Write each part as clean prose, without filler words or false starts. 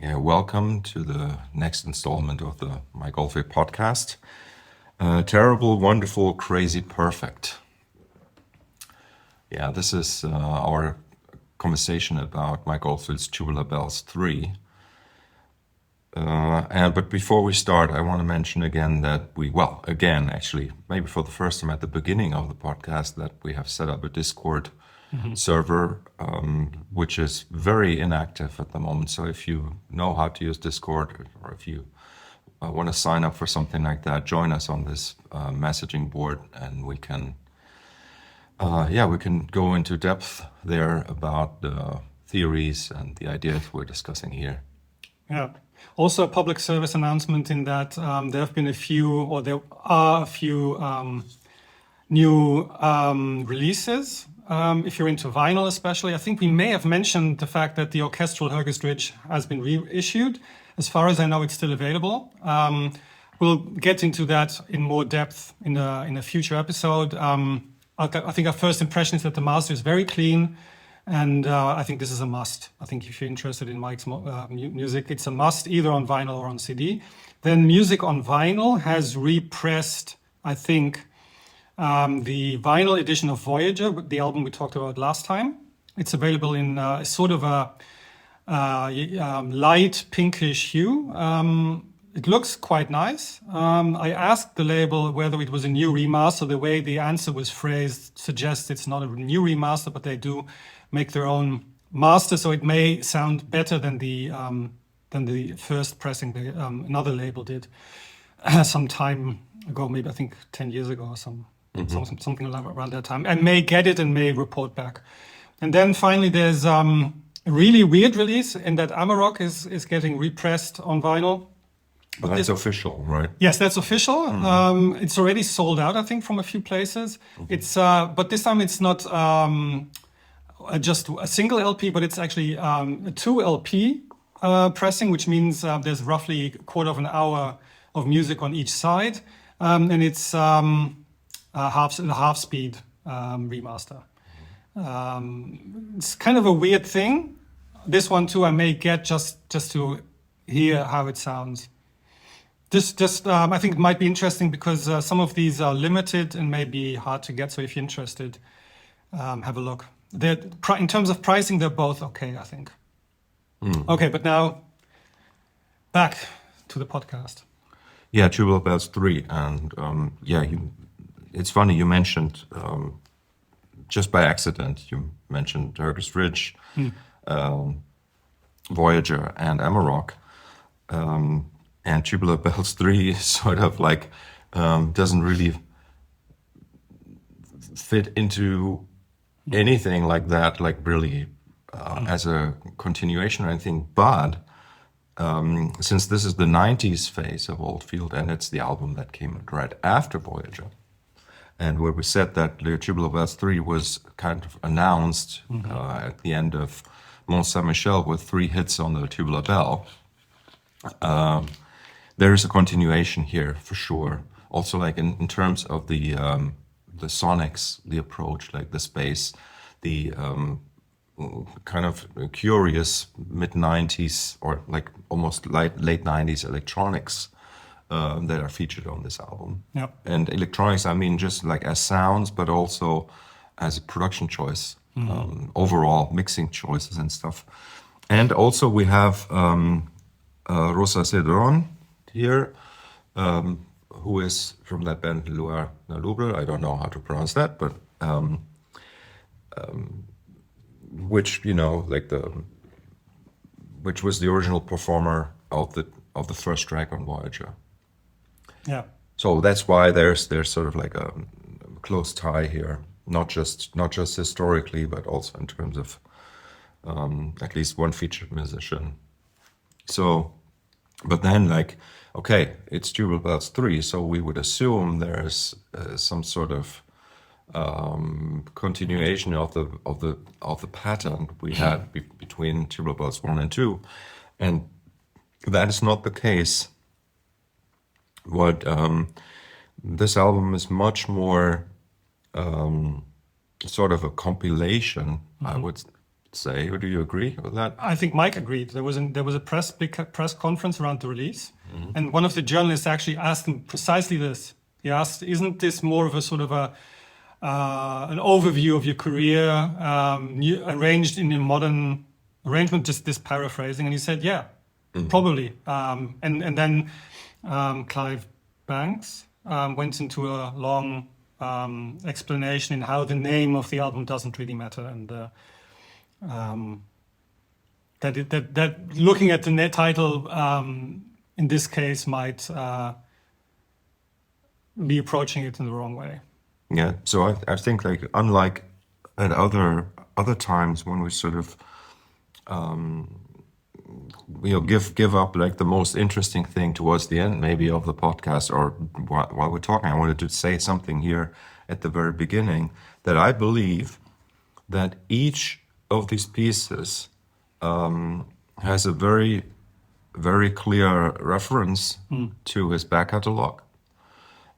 Yeah, welcome to the next installment of the Mike Oldfield podcast. Terrible, wonderful, crazy, perfect. Yeah, this is our conversation about Mike Oldfield's Tubular Bells III. But before we start, I want to mention again that maybe for the first time at the beginning of the podcast, that we have set up a Discord server, which is very inactive at the moment. So if you know how to use Discord, or if you want to sign up for something like that, join us on this messaging board, and we can go into depth there about the theories and the ideas we're discussing here. Yeah. Also, a public service announcement in that there are a few new releases. If you're into vinyl, especially, I think we may have mentioned the fact that the orchestral Ridge has been reissued. As far as I know, it's still available. We'll get into that in more depth in a future episode. I think our first impression is that the master is very clean, and I think this is a must. I think if you're interested in Mike's music, it's a must, either on vinyl or on CD. Then music on vinyl has repressed, I think, the vinyl edition of Voyager, the album we talked about last time. It's available in sort of a light pinkish hue. It looks quite nice. I asked the label whether it was a new remaster. The way the answer was phrased suggests it's not a new remaster, but they do make their own master, so it may sound better than the first pressing another label did some time ago, maybe I think 10 years ago or something around that time, and may get it and may report back. And then finally, there's a really weird release in that Amarok is getting repressed on vinyl. But that's official, right? Yes, that's official. It's already sold out, I think, from a few places. It's but this time it's not just a single LP, but it's actually a 2 LP pressing, which means there's roughly a quarter of an hour of music on each side, and it's half speed remaster. It's kind of a weird thing. This one too, I may get just to hear how it sounds. I think it might be interesting because some of these are limited and may be hard to get. So if you're interested, have a look. In terms of pricing, they're both okay, I think. Okay, but now back to the podcast. Yeah, Tubular Bells III, and it's funny you mentioned just by accident you mentioned Turkish Ridge, Voyager, and Amarok. And Tubular Bells III is sort of like doesn't really fit into anything like that, like really as a continuation or anything. But since this is the 90s phase of Oldfield, and it's the album that came right after Voyager, and where we said that the Tubular Bells III was kind of announced at the end of Mont Saint-Michel with 3 hits on the tubular bell. There is a continuation here for sure. Also, like in terms of the sonics, the approach, like the space, the kind of curious mid-90s or like almost late 90s electronics that are featured on this album. Yep. And electronics, I mean, just like as sounds, but also as a production choice, overall mixing choices and stuff. And also we have Rosa Cedron here, who is from that band Luar Nalubre. I don't know how to pronounce that, but which which was the original performer of the first track on Voyager. Yeah. So that's why there's sort of like a close tie here, not just historically, but also in terms of at least one featured musician. So, but then okay, it's Tubular Bells III, so we would assume there's some sort of continuation of the pattern we had between Tubular Bells 1 and 2, and that is not the case. What this album is much more sort of a compilation, I would say. Or do you agree with that? I think Mike agreed. There was a big press conference around the release, and one of the journalists actually asked him precisely this. He asked, "Isn't this more of a sort of an overview of your career, arranged in a modern arrangement?" Just this paraphrasing, and he said, "Yeah, probably." And then Clive Banks went into a long explanation in how the name of the album doesn't really matter, and that looking at the net title in this case might be approaching it in the wrong way. Yeah. So I think like unlike at other times when we sort of give up like the most interesting thing towards the end maybe of the podcast or while we're talking, I wanted to say something here at the very beginning that I believe that each of these pieces has a very, very clear reference to his back catalog.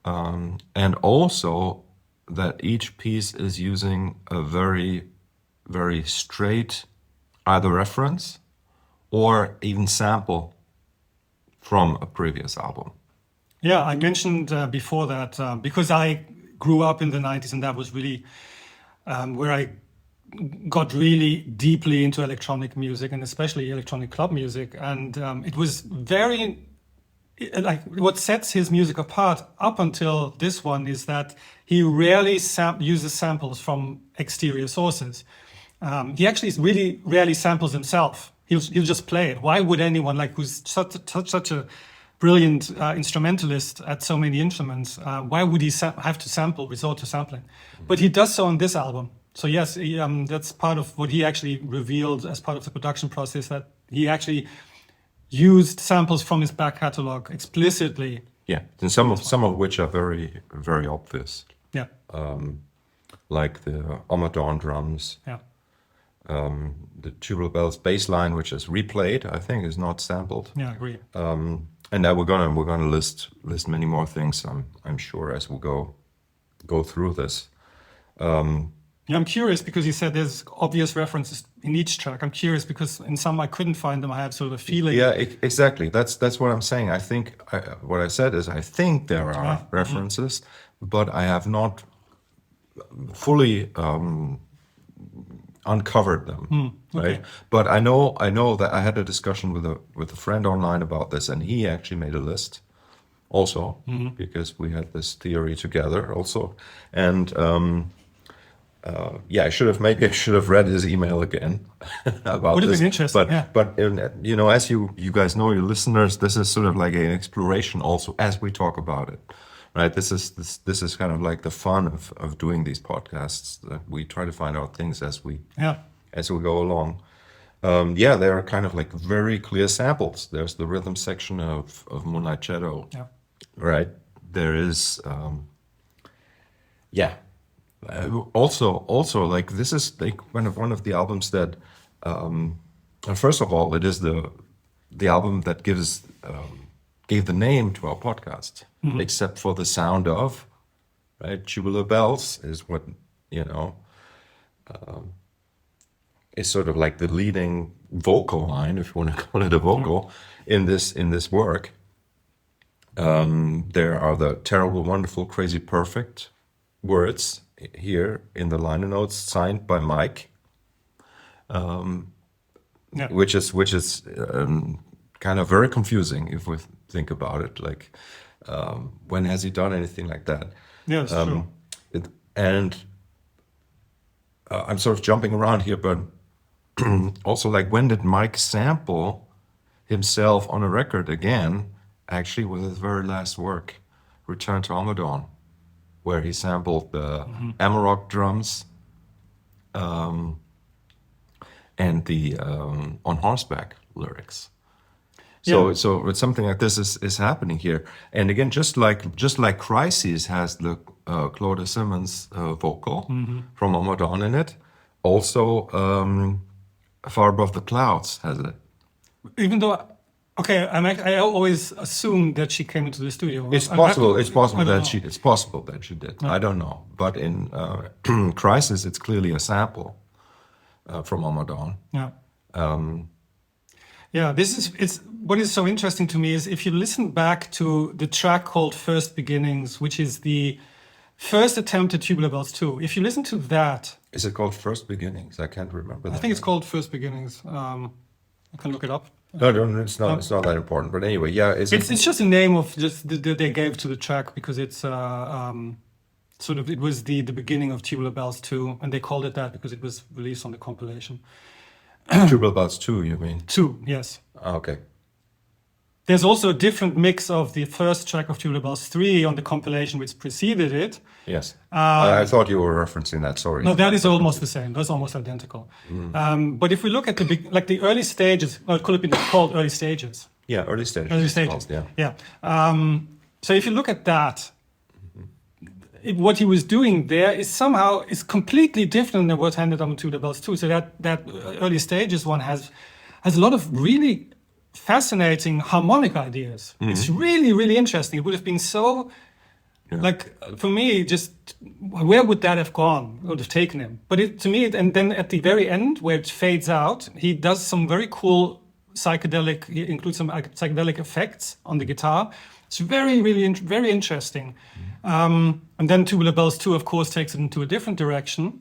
And also that each piece is using a very, very straight either reference or even sample from a previous album. Yeah, I mentioned before that because I grew up in the 90s and that was really where I got really deeply into electronic music and especially electronic club music. And it was very, like what sets his music apart up until this one is that he rarely uses samples from exterior sources. He actually really rarely samples himself. He'll just play it. Why would anyone, like who's such a brilliant instrumentalist at so many instruments, why would he have to resort to sampling? But he does so on this album. So yes, that's part of what he actually revealed as part of the production process, that he actually used samples from his back catalog explicitly. Yeah, and some of which are very, very obvious. Yeah. Like the Omadon drums. Yeah. The Tubular Bells bass line, which is replayed, I think, is not sampled. Yeah, I agree. And now we're gonna list many more things. I'm sure as we go through this. Yeah, I'm curious because you said there's obvious references in each track. I'm curious because in some I couldn't find them. I have sort of a feeling. Yeah, exactly. That's what I'm saying. I think what I said is I think there are references, but I have not fully uncovered them. Okay. Right? But I know that I had a discussion with a friend online about this, and he actually made a list also because we had this theory together also, and. I should have read his email again about Would have this. been interesting. But as you guys know, your listeners, this is sort of like an exploration also as we talk about it, right? This is kind of like the fun of doing these podcasts. That we try to find out things as we go along. There are kind of like very clear samples. There's the rhythm section of Moonlight Shadow, right? There is, also like this is like one of the albums that first of all it is the album that gave the name to our podcast, except for the sound of, right? Tubular Bells is what is sort of like the leading vocal line, if you want to call it a vocal, in this work. There are the terrible, wonderful, crazy, perfect words here in the liner notes signed by Mike, which is kind of very confusing if we think about it. Like, when has he done anything like that? Yeah, that's true. I'm sort of jumping around here, but also like when did Mike sample himself on a record again? Actually, with his very last work, Return to Omadon, where he sampled the Amarok drums and the On Horseback lyrics. So it's something like this is happening here. And again, just like Crises has the Claude Simmons vocal from Omadon in it, also Far Above the Clouds has it. Even though, I always assumed that she came into the studio. It's possible that she did. I don't know. But in Crisis, it's clearly a sample. from Ramadan. Yeah. Yeah, it's what is so interesting to me is if you listen back to the track called First Beginnings, which is the first attempt at Tubular Bells II. If you listen to that, Is it called First Beginnings? I can't remember that. I think it's called First Beginnings. I can look it up. No, it's not. It's not that important. But anyway, yeah, It's just a name of just that they gave to the track because it's sort of it was the beginning of Tubular Bells 2, and they called it that because it was released on the compilation. Tubular Bells 2, you mean? 2, yes. Okay. There's also a different mix of the first track of Tubular Bells 3 on the compilation which preceded it. Yes. I thought you were referencing that. Sorry. No, that is almost the same. That's almost identical. But if we look at the early stages, or it could have been called early stages. Yeah, early stages. Early stages. Yeah. Yeah. So if you look at that, what he was doing there is completely different than what ended up in Tubular Bells 2. So that early stages one has a lot of really fascinating harmonic ideas. It's really, really interesting. It would have been so, like, for me, just where would that have gone? It would have taken him. But to me, and then at the very end, where it fades out, he does some very cool psychedelic, he includes some psychedelic effects on the guitar. It's very, really, very interesting. And then Tubular Bells 2, of course, takes it into a different direction.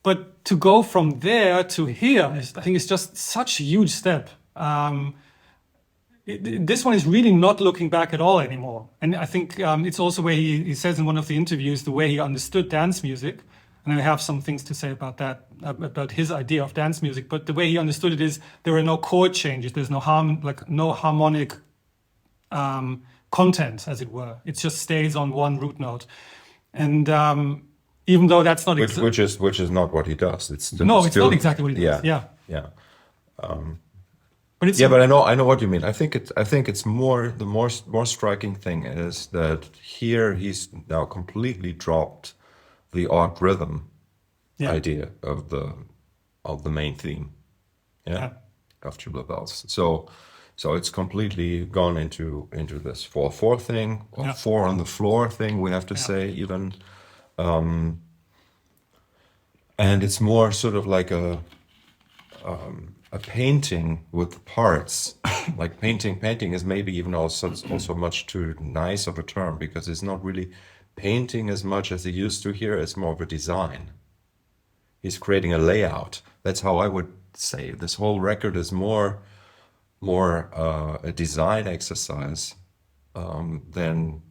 But to go from there to here, I think it's just such a huge step. This one is really not looking back at all anymore. And I think it's also where he says in one of the interviews the way he understood dance music. And I have some things to say about that, about his idea of dance music. But the way he understood it is there are no chord changes. There's no harmonic content, as it were. It just stays on one root note. And even though that's not which is not what he does. It's not exactly what he does. Yeah. But but I know what you mean. I think it's the more striking thing is that here he's now completely dropped the odd rhythm idea of the main theme, of Tubular Bells. So it's completely gone into this 4/4 thing, or 4 on the floor thing. We have to say even, and it's more sort of like a painting with parts. Like painting is maybe even also much too nice of a term, because it's not really painting as much as he used to here. It's more of a design. He's creating a layout. That's how I would say this whole record is more a design exercise than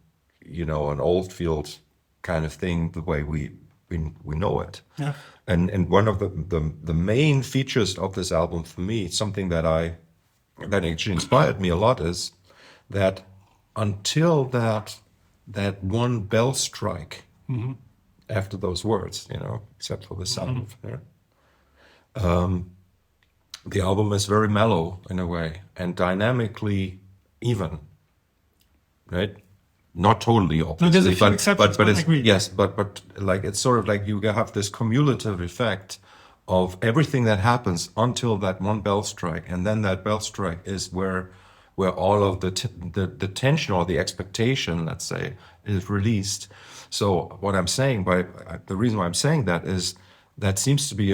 an Oldfield kind of thing, the way we know it. Yeah. And one of the main features of this album for me, something that actually inspired me a lot, is that until that one bell strike after those words, except for the sound of it, the album is very mellow in a way and dynamically even, right? Not totally, obviously, no, there's a few exceptions, but I it's, agree. yes, but like it's sort of like you have this cumulative effect of everything that happens until that one bell strike, and then that bell strike is where all of the tension or the expectation, let's say, is released. So what I'm saying, the reason why I'm saying that is that seems to be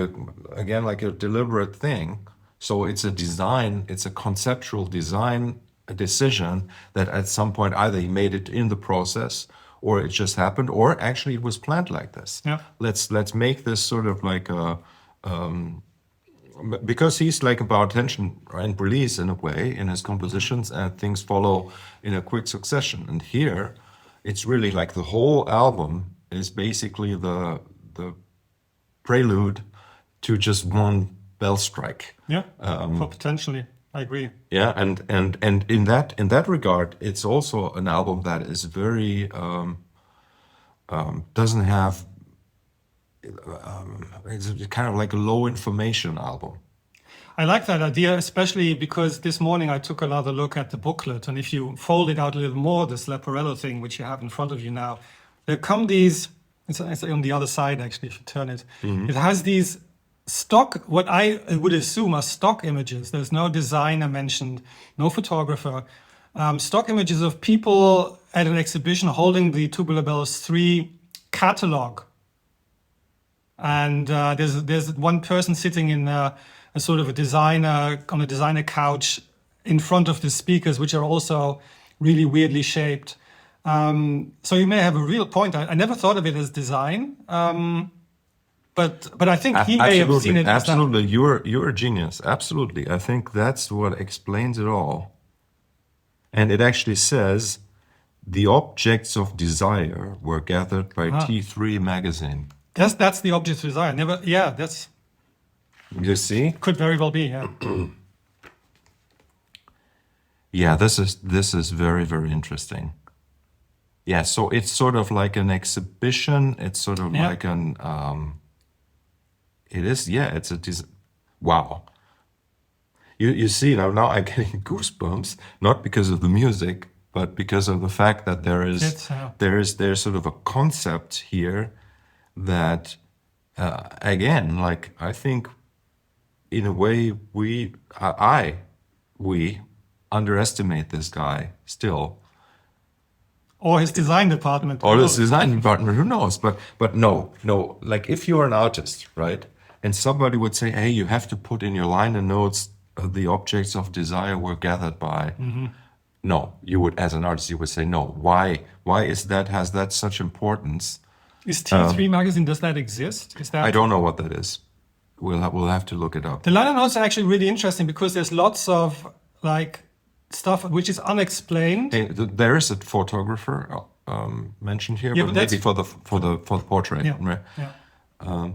again like a deliberate thing. So it's a design, it's a conceptual design decision that at some point either he made it in the process, or it just happened, or actually it was planned like this. Yeah. Let's make this sort of like a because he's like about tension and release in a way in his compositions, and things follow in a quick succession. And here, it's really like the whole album is basically the prelude to just one bell strike. Yeah, potentially. I agree. Yeah, and in that regard, it's also an album that is very doesn't have. It's kind of like a low information album. I like that idea, especially because this morning I took another look at the booklet, and if you fold it out a little more, this Leporello thing, which you have in front of you now, there come these. It's on the other side actually. If you turn it, it has these stock, what I would assume are stock images. There's no designer mentioned, no photographer. Stock images of people at an exhibition holding the Tubular Bells III catalog. And there's one person sitting in a sort of a designer couch in front of the speakers, which are also really weirdly shaped. So you may have a real point. I never thought of it as design, but I think he may have seen it. Absolutely, you're a genius. Absolutely, I think that's what explains it all. And it actually says the objects of desire were gathered by T3 magazine. That's the object of desire. That's. You see? Could very well be, yeah. Yeah, this is very, very interesting. Yeah, so it's sort of like an exhibition. It's sort of like an. It is, yeah. It's a wow. You see now I'm getting goosebumps, not because of the music, but because of the fact that there's sort of a concept here that again, like I think in a way we underestimate this guy still. Or his design department. Or his design department, who knows? But no. Like if you're an artist, right? And somebody would say, hey, you have to put in your liner notes the objects of desire were gathered by. Mm-hmm. No, you would, as an artist, you would say, no. Why has that such importance? Is T3 magazine, does that exist? I don't know what that is. We'll have to look it up. The liner notes are actually really interesting because there's lots of like stuff which is unexplained. Hey, there is a photographer mentioned here, but maybe for the portrait. Yeah. Right? Yeah.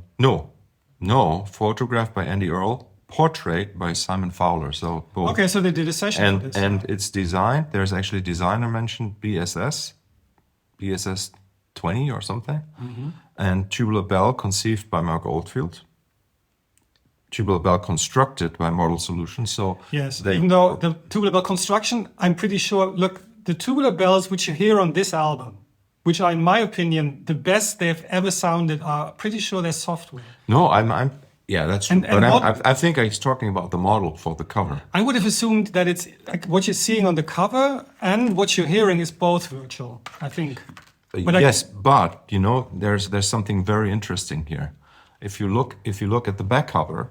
No, photograph by Andy Earl, portrait by Simon Fowler. So both. Okay, so they did a session for this. And it's designed. There's actually a designer mentioned, BSS 20 or something, and Tubular Bell conceived by Mike Oldfield. Tubular Bell constructed by Model Solutions. So yes, even though the tubular bell construction, I'm pretty sure. Look, the tubular bells which you hear on this album, which are, in my opinion, the best they've ever sounded, are pretty sure they're software. No, yeah, that's true. I think he's talking about the model for the cover. I would have assumed that it's like what you're seeing on the cover and what you're hearing is both virtual. I think. But you know, there's something very interesting here. If you look at the back cover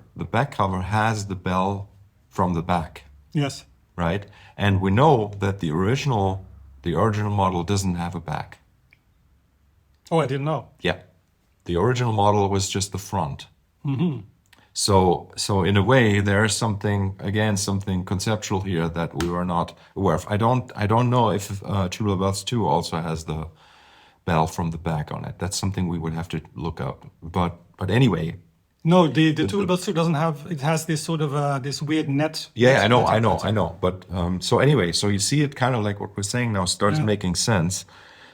has the bell from the back. Yes. Right? And we know that the original model doesn't have a back. Oh, I didn't know. Yeah. The original model was just the front. Mm-hmm. So in a way, there's something conceptual here that we were not aware of. I don't know if Tubular Bells 2 also has the bell from the back on it. That's something we would have to look up. But anyway. No, the Tubular Bells 2 doesn't have. It has this sort of this weird net. Yeah, I know. But so anyway, so you see it kind of like what we're saying now starts making sense.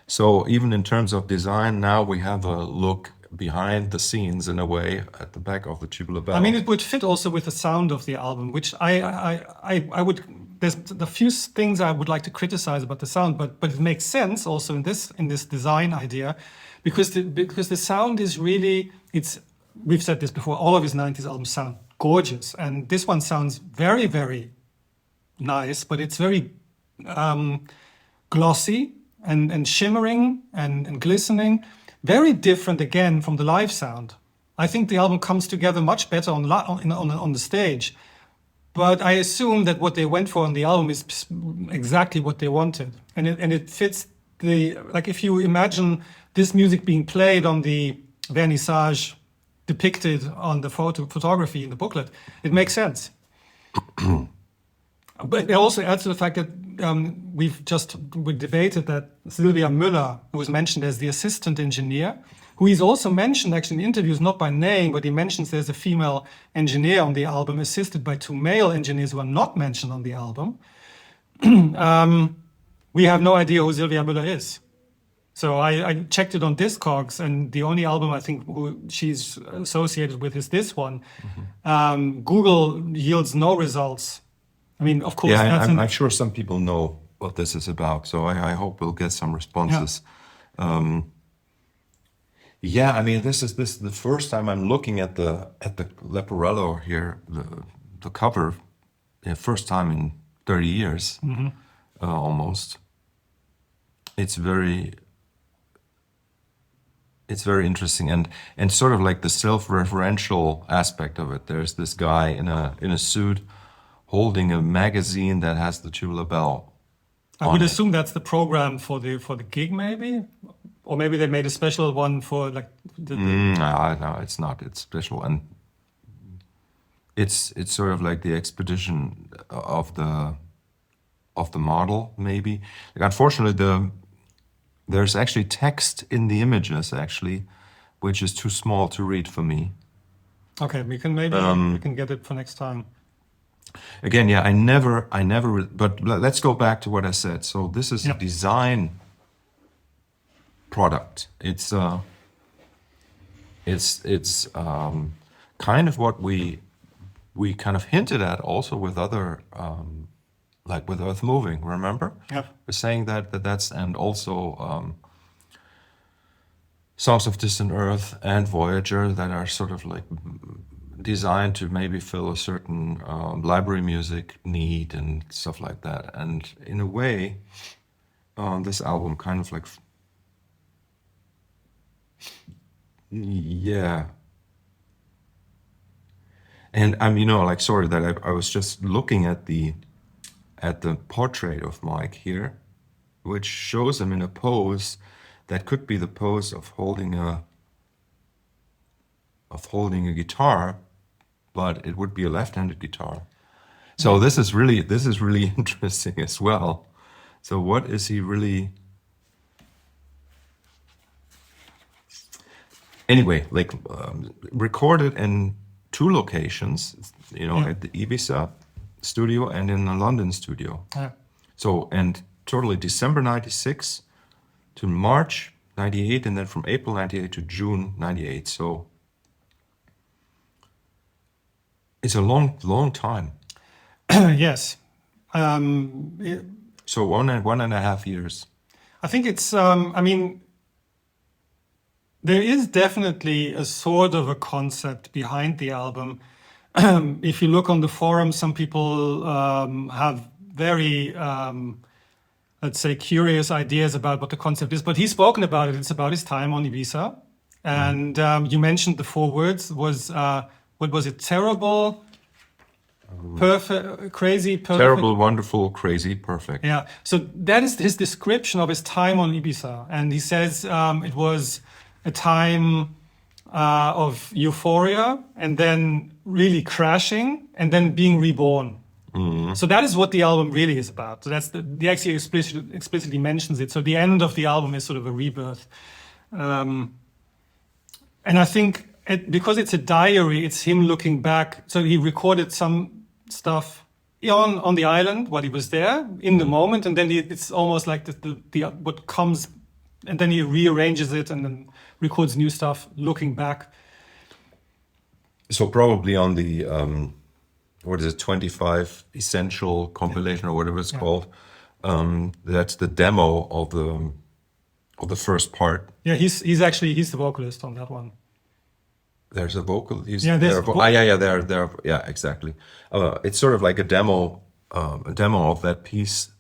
So even in terms of design, now we have a look behind the scenes in a way at the back of the Tubular Bell. I mean, it would fit also with the sound of the album, which I would. There's the few things I would like to criticize about the sound, but it makes sense also in this design idea, because the sound is really we've said this before. All of his 90s albums sound gorgeous, and this one sounds very, very nice, but it's very glossy and shimmering and glistening. Very different again from the live sound. I think the album comes together much better on the stage. But I assume that what they went for on the album is exactly what they wanted, and it fits if you imagine this music being played on the vernissage depicted on the photography in the booklet, it makes sense. But it also adds to the fact that we debated that Sylvia Müller, who was mentioned as the assistant engineer, who he's also mentioned actually in interviews, not by name, but he mentions there's a female engineer on the album, assisted by two male engineers who are not mentioned on the album. We have no idea who Sylvia Müller is. So I checked it on Discogs, and the only album I think who she's associated with is this one. Mm-hmm. Google yields no results. I mean, of course. Yeah, I'm sure some people know what this is about, so I hope we'll get some responses. Yeah. I mean, this is the first time I'm looking at the Leporello here, the cover, first time in 30 years, almost. It's very. it's very interesting, and sort of like the self-referential aspect of it. There's this guy in a suit holding a magazine that has the Tubular Bell. I would assume that's the program for the gig, maybe, or maybe they made a special one for like No, it's not. It's special, and it's sort of like the expedition of the model, maybe. Like, unfortunately, there's actually text in the images, actually, which is too small to read for me. Okay, we can get it for next time. Again, yeah, I never. But let's go back to what I said. So this is a design product. It's kind of what we kind of hinted at also with other. Like with Earth Moving, remember? Yep. We're saying that's, and also Songs of Distant Earth and Voyager, that are sort of like designed to maybe fill a certain library music need and stuff like that. And in a way, this album kind of like, yeah. And I'm, like, sorry that I was just looking at the portrait of Mike here, which shows him in a pose that could be the pose of holding a guitar, but it would be a left-handed guitar. So this is really interesting as well. So what is he really? Anyway, like recorded in 2 locations, at the Ibiza studio and in the London studio. Yeah. So, and totally December 96 to March 98, and then from April 98 to June 98. So it's a long time. Yes. So one and a half years. I think it's, there is definitely a sort of a concept behind the album. If you look on the forum, some people have very, let's say, curious ideas about what the concept is, but he's spoken about it. It's about his time on Ibiza. And you mentioned the 4 words was, what was it? Terrible, perfect, crazy, perfect. Terrible, wonderful, crazy, perfect. Yeah. So that is his description of his time on Ibiza. And he says it was a time of euphoria, and then really crashing, and then being reborn. Mm-hmm. So that is what the album really is about. So that's the actually explicitly mentions it. So the end of the album is sort of a rebirth. And I think because it's a diary, it's him looking back. So he recorded some stuff on the island while he was there in the moment, and then it's almost like the what comes, and then he rearranges it and then records new stuff looking back. So probably on the 25 essential compilation or whatever it's called, that's the demo of the first part. Yeah, he's the vocalist on that one. There's a vocal. Yeah, exactly. It's sort of like a demo of that piece,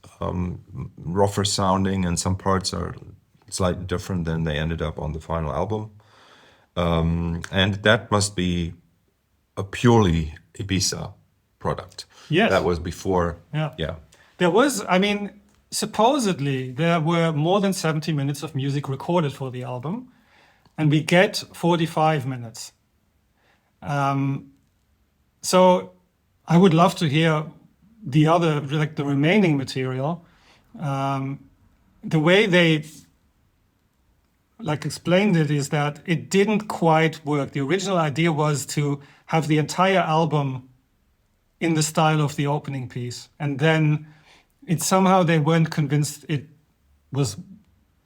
rougher sounding, and some parts are slightly different than they ended up on the final album. And that must be a purely Ibiza product. Yes. That was before. Yeah. There was, supposedly there were more than 70 minutes of music recorded for the album, and we get 45 minutes. So I would love to hear the other, like the remaining material. The way they explained it is that it didn't quite work. The original idea was to have the entire album in the style of the opening piece, and then somehow they weren't convinced it was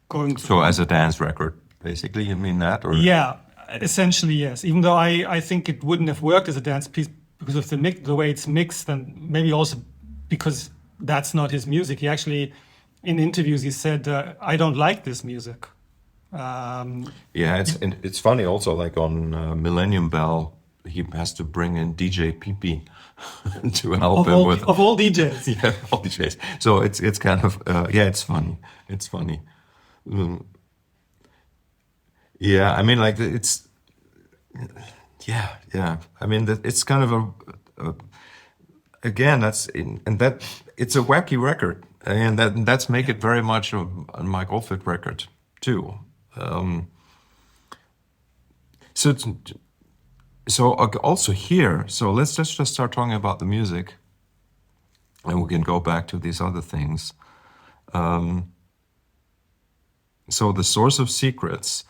going to. So as a dance record, basically, you mean that? Or? Yeah, essentially yes. Even though I think it wouldn't have worked as a dance piece because of the way it's mixed, and maybe also because that's not his music. He actually, in interviews, he said, "I don't like this music." It's funny also, like on Millennium Bell, he has to bring in DJ PP to help him with of all DJs. Yeah, all DJs. So it's kind of it's funny. It's funny. Yeah, I mean, like it's yeah. I mean, it's kind of a again and that it's a wacky record, and that's make it very much a Mike Oldfield record too. So also here, so let's just start talking about the music, and we can go back to these other things. So the Source of Secrets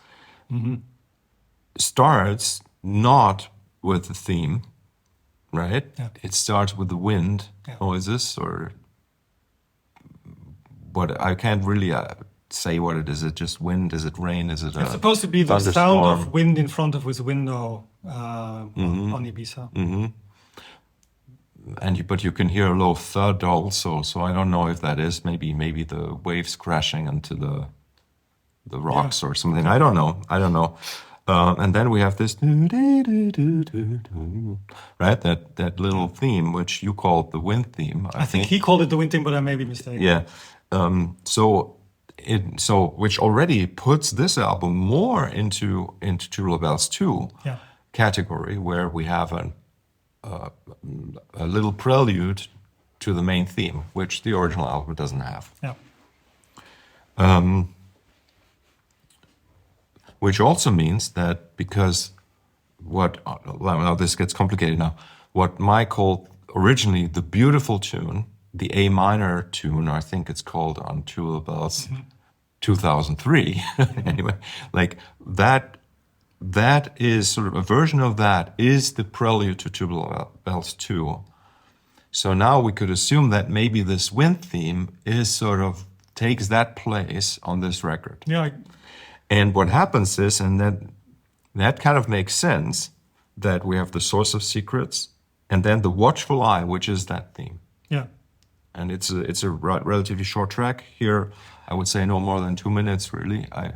starts not with the theme, right? Yeah. It starts with the wind noises, or what I can't really say what it is. Is it just wind? Is it rain? Is it? It's supposed to be the sound thunderstorm? of wind in front of his window on Ibiza. But you can hear a low thud also. So I don't know if that is maybe the waves crashing into the rocks or something. I don't know. And then we have this right, that little theme which you called the wind theme. I think he called it the wind theme, but I may be mistaken. Yeah. So which already puts this album more into Tubular Bells II category, where we have a little prelude to the main theme, which the original album doesn't have. Yeah. Which also means that because now this gets complicated now, what Mike called originally the beautiful tune, the A minor tune, I think it's called on Tubular Bells 2003, anyway, like that is sort of a version of that is the prelude to Tubular Bells 2. So now we could assume that maybe this wind theme is sort of takes that place on this record. Yeah. And what happens is, and that kind of makes sense, that we have the Source of Secrets and then the Watchful Eye, which is that theme. Yeah. And it's a relatively short track here. I would say no more than 2 minutes, really. I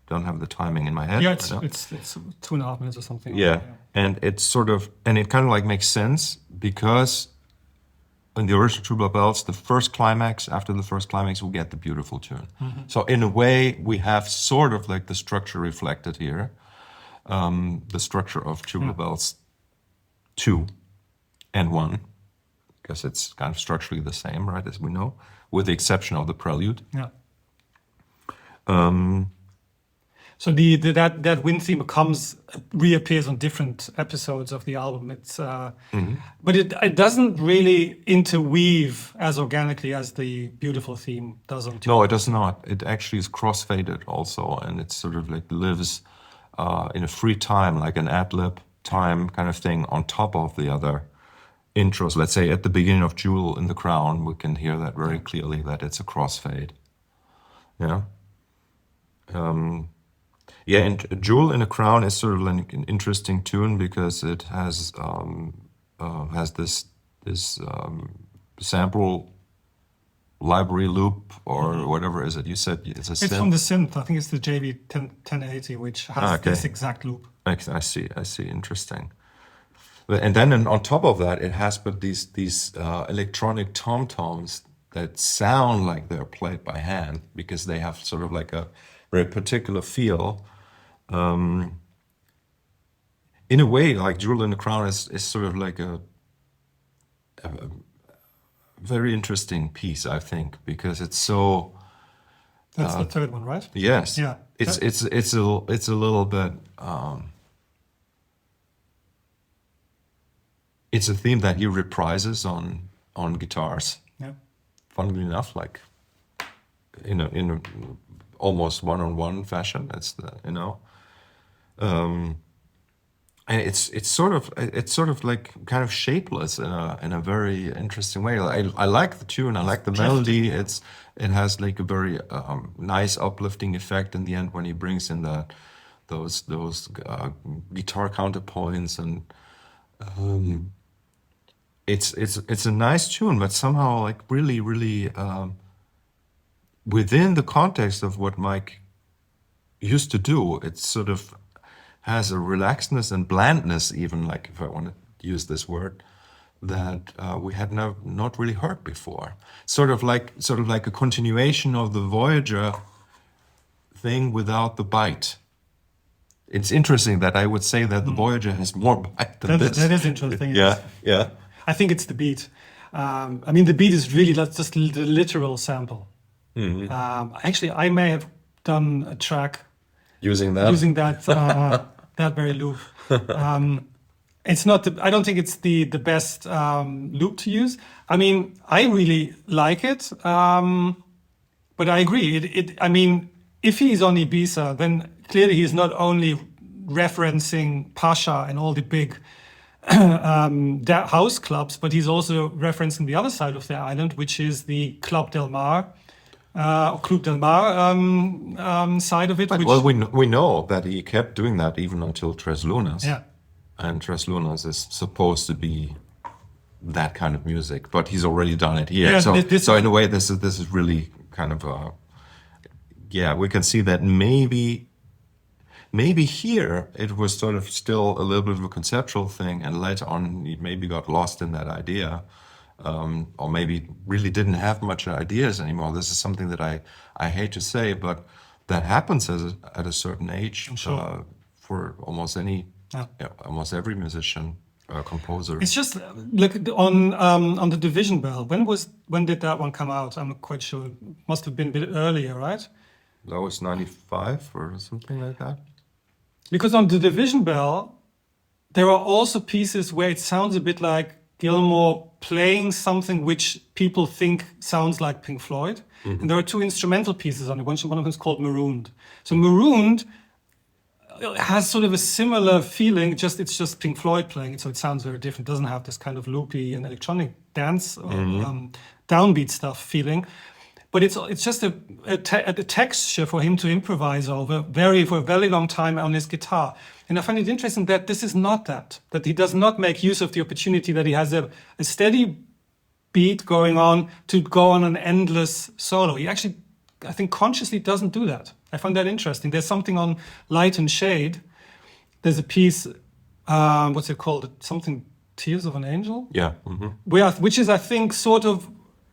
don't have the timing in my head. Yeah, it's 2.5 minutes or something. Yeah, and it's sort of, and it kind of like makes sense because in the original Tubular Bells, the first climax, after the first climax, we get the beautiful tune. So in a way, we have sort of like the structure reflected here, the structure of Tubular Bells 2 and 1, because it's kind of structurally the same, right, as we know, with the exception of the prelude. Yeah. So that wind theme reappears on different episodes of the album. It's but it doesn't really interweave as organically as the beautiful theme does on Tubular. No, it does not. It actually is cross-faded also, and it sort of like lives in a free time, like an ad-lib time kind of thing on top of the other intros. Let's say at the beginning of Jewel in the Crown, we can hear that very clearly that it's a crossfade. Yeah. Yeah, and Jewel in a Crown is sort of like an interesting tune because it has this sample library loop or whatever is it? You said it's a synth. It's from the synth. I think it's the JV 1080, which has this exact loop. I see. Interesting. And then on top of that, it has but these electronic tom-toms that sound like they're played by hand because they have sort of like a very particular feel. In a way, like Jewel in the Crown is sort of like a very interesting piece, I think, because it's so. That's the third one, right? Yes. Yeah. It's a little bit. It's a theme that he reprises on guitars. Yeah. Funnily enough, like in a almost one-on-one fashion. That's and it's sort of like kind of shapeless in a very interesting way. I like the tune. I like the melody. It has like a very nice uplifting effect in the end when he brings in those guitar counterpoints, and it's a nice tune, but somehow like really within the context of what Mike used to do, it sort of has a relaxedness and blandness, even, like, if I want to use this word, that we had not really heard before. Sort of like a continuation of the Voyager thing without the bite. it's interesting that I would say that the Voyager has more bite than this. That is interesting. Yeah, yeah. I think it's the beat. I mean, the beat is really just the literal sample. Actually, I may have done a track Using that. that very loop. It's not. I don't think it's the best loop to use. I mean, I really like it, but I agree. I mean, if he's on Ibiza, then clearly he's not only referencing Pasha and all the big house clubs, but he's also referencing the other side of the island, which is the Club Del Mar, Club Del Mar side of it. But, well, we know that he kept doing that even until Tres Lunas. Yeah. And Tres Lunas is supposed to be that kind of music, but he's already done it here. Yeah, so in a way, this is really kind of we can see that maybe here it was sort of still a little bit of a conceptual thing, and later on he maybe got lost in that idea, or maybe really didn't have much ideas anymore. This is something that I hate to say, but that happens at a certain age. Sure. For almost almost every musician, composer. It's just look on the Division Bell. When did that one come out? I'm not quite sure. It must have been a bit earlier, right? That was 95 or something like that. Because on the Division Bell, there are also pieces where it sounds a bit like Gilmour playing something which people think sounds like Pink Floyd. And there are two instrumental pieces on it. One of them is called Marooned. So Marooned has sort of a similar feeling, it's just Pink Floyd playing it, so it sounds very different. It doesn't have this kind of loopy and electronic dance or downbeat stuff feeling. But it's just a texture for him to improvise over for a very long time on his guitar. And I find it interesting that this is not that he does not make use of the opportunity that he has a steady beat going on to go on an endless solo. He actually, I think, consciously doesn't do that. I find that interesting. There's something on Light and Shade. There's a piece, what's it called? Something Tears of an Angel? Yeah. Which is, I think, sort of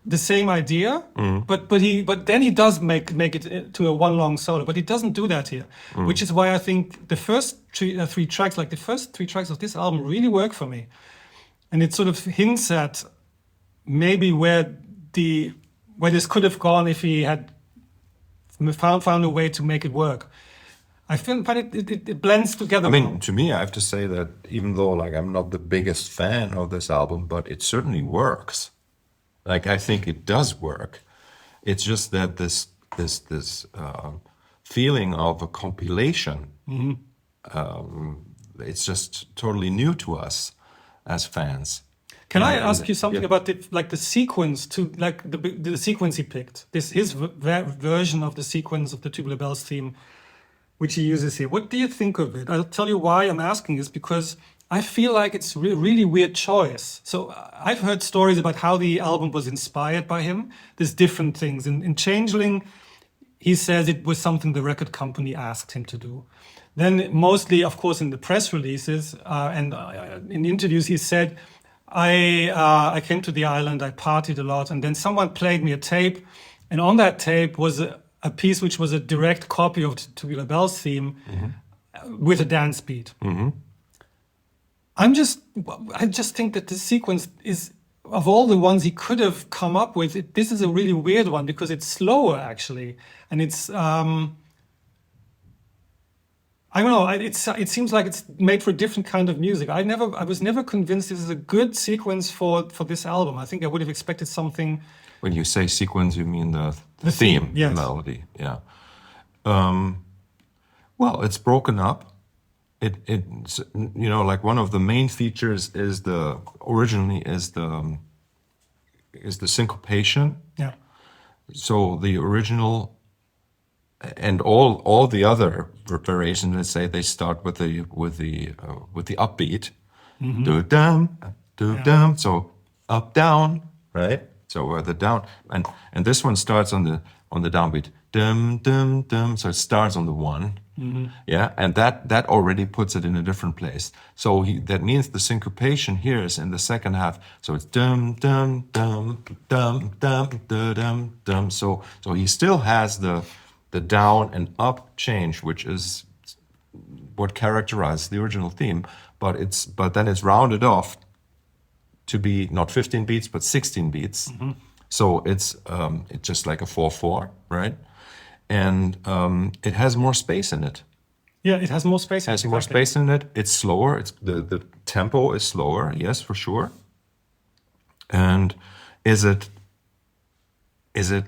the same idea, but then he does make it to a one long solo, but he doesn't do that here, which is why I think the first three tracks, like the first three tracks of this album, really work for me, and it sort of hints at maybe where this could have gone if he had found a way to make it work. I feel, but it blends together. I mean, to me, I have to say that even though like I'm not the biggest fan of this album, but it certainly works. Like I think it does work. It's just that this feeling of a compilation, it's just totally new to us as fans. Can I ask you something about the sequence the sequence he picked? His version of the sequence of the Tubular Bells theme, which he uses here. What do you think of it? I'll tell you why I'm asking is because I feel like it's a really weird choice. So I've heard stories about how the album was inspired by him. There's different things. In Changeling, he says it was something the record company asked him to do. Then mostly, of course, in the press releases and in interviews, he said, I came to the island, I partied a lot, and then someone played me a tape, and on that tape was a piece which was a direct copy of the Tubular Bells theme with a dance beat. I just think that this sequence is, of all the ones he could have come up with, this is a really weird one because it's slower actually, and it's I don't know. It seems like it's made for a different kind of music. I was never convinced this is a good sequence for this album. I think I would have expected something. When you say sequence, you mean the theme, yes. Melody, yeah. Well, it's broken up. It's like one of the main features is the syncopation. Yeah. So the original and all the other variations, let's say, they start with the upbeat. Do dum, do dum. So up down, right? So the down and this one starts on the downbeat. Dum dum dum. So it starts on the one. Yeah, and that already puts it in a different place. So that means the syncopation here is in the second half. So it's dum dum dum dum dum dum dum. So he still has the down and up change, which is what characterizes the original theme, but then it's rounded off to be not 15 beats but 16 beats. So it's just like a 4/4, right? And it has more space in it. Yeah, it has more space. Has more space in it. It's slower. It's the tempo is slower. Yes, for sure. And is it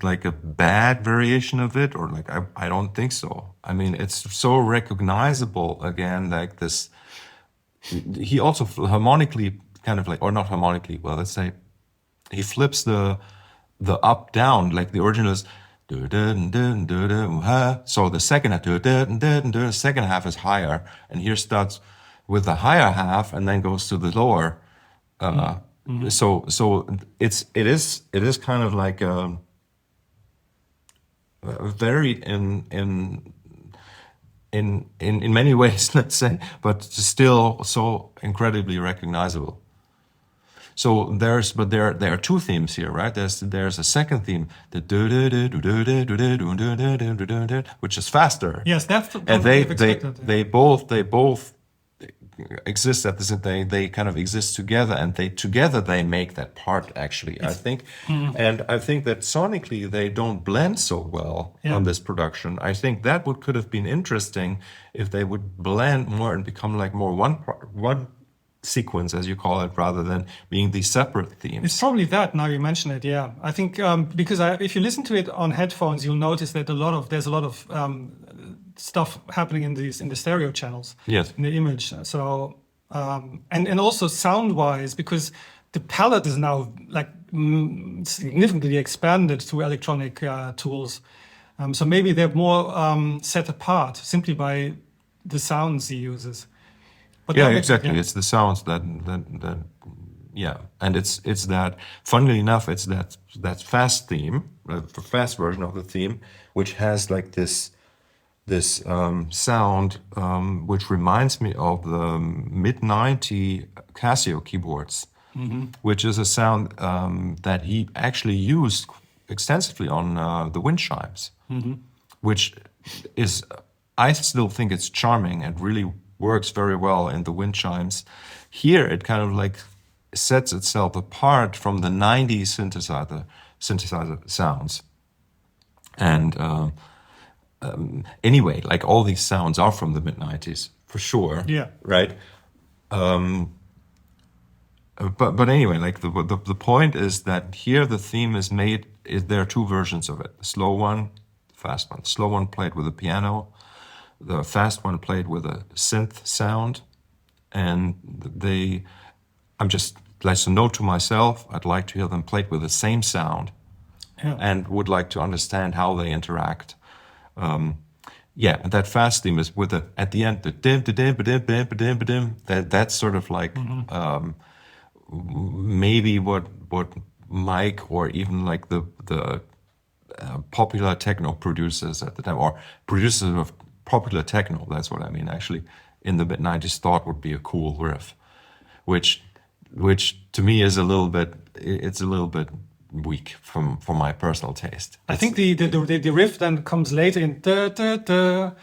like a bad variation of it, or like I don't think so. I mean, it's so recognizable again, like this. He also harmonically kind of like, or not harmonically. Well, let's say he flips the up down, like the original is. So the second half is higher, and here starts with the higher half and then goes to the lower. So it is kind of like varied in many ways, let's say, but still so incredibly recognizable. So there are two themes here, right? There's a second theme, the which is faster. Yes, that's and they both exist at the same. They kind of exist together, and they make that part actually. I think, and I think that sonically they don't blend so well on this production. I think that could have been interesting if they would blend more and become like more one sequence, as you call it, rather than being these separate themes. It's probably that, now you mention it, yeah. I think because if you listen to it on headphones, you'll notice that there's a lot of stuff happening in the stereo channels, yes, in the image. So and also sound-wise, because the palette is now like significantly expanded to electronic tools. So maybe they're more set apart simply by the sounds he uses. But yeah, exactly. It's the sounds that yeah, and it's that. Funnily enough, it's that fast theme, the fast version of the theme, which has like this sound, which reminds me of the mid-90 Casio keyboards, which is a sound that he actually used extensively on the wind chimes, which is, I still think it's charming and really works very well in the wind chimes. Here it kind of like sets itself apart from the 90s synthesizer sounds. And anyway, like all these sounds are from the mid-90s for sure. Yeah. Right. But anyway, like the point is that here the theme is made. There are two versions of it: the slow one, the fast one. The slow one played with a piano. The fast one played with a synth sound, and I'm just, like a note to myself, I'd like to hear them played with the same sound, and would like to understand how they interact. And that fast theme is with at the end, the dim, dim, dim, dim, dim, dim. That's sort of like maybe what Mike or even like the popular techno producers at the time, or producers of popular techno, that's what I mean, actually, in the mid-90s thought would be a cool riff, which to me is a little bit weak for my personal taste. I think the riff then comes later in the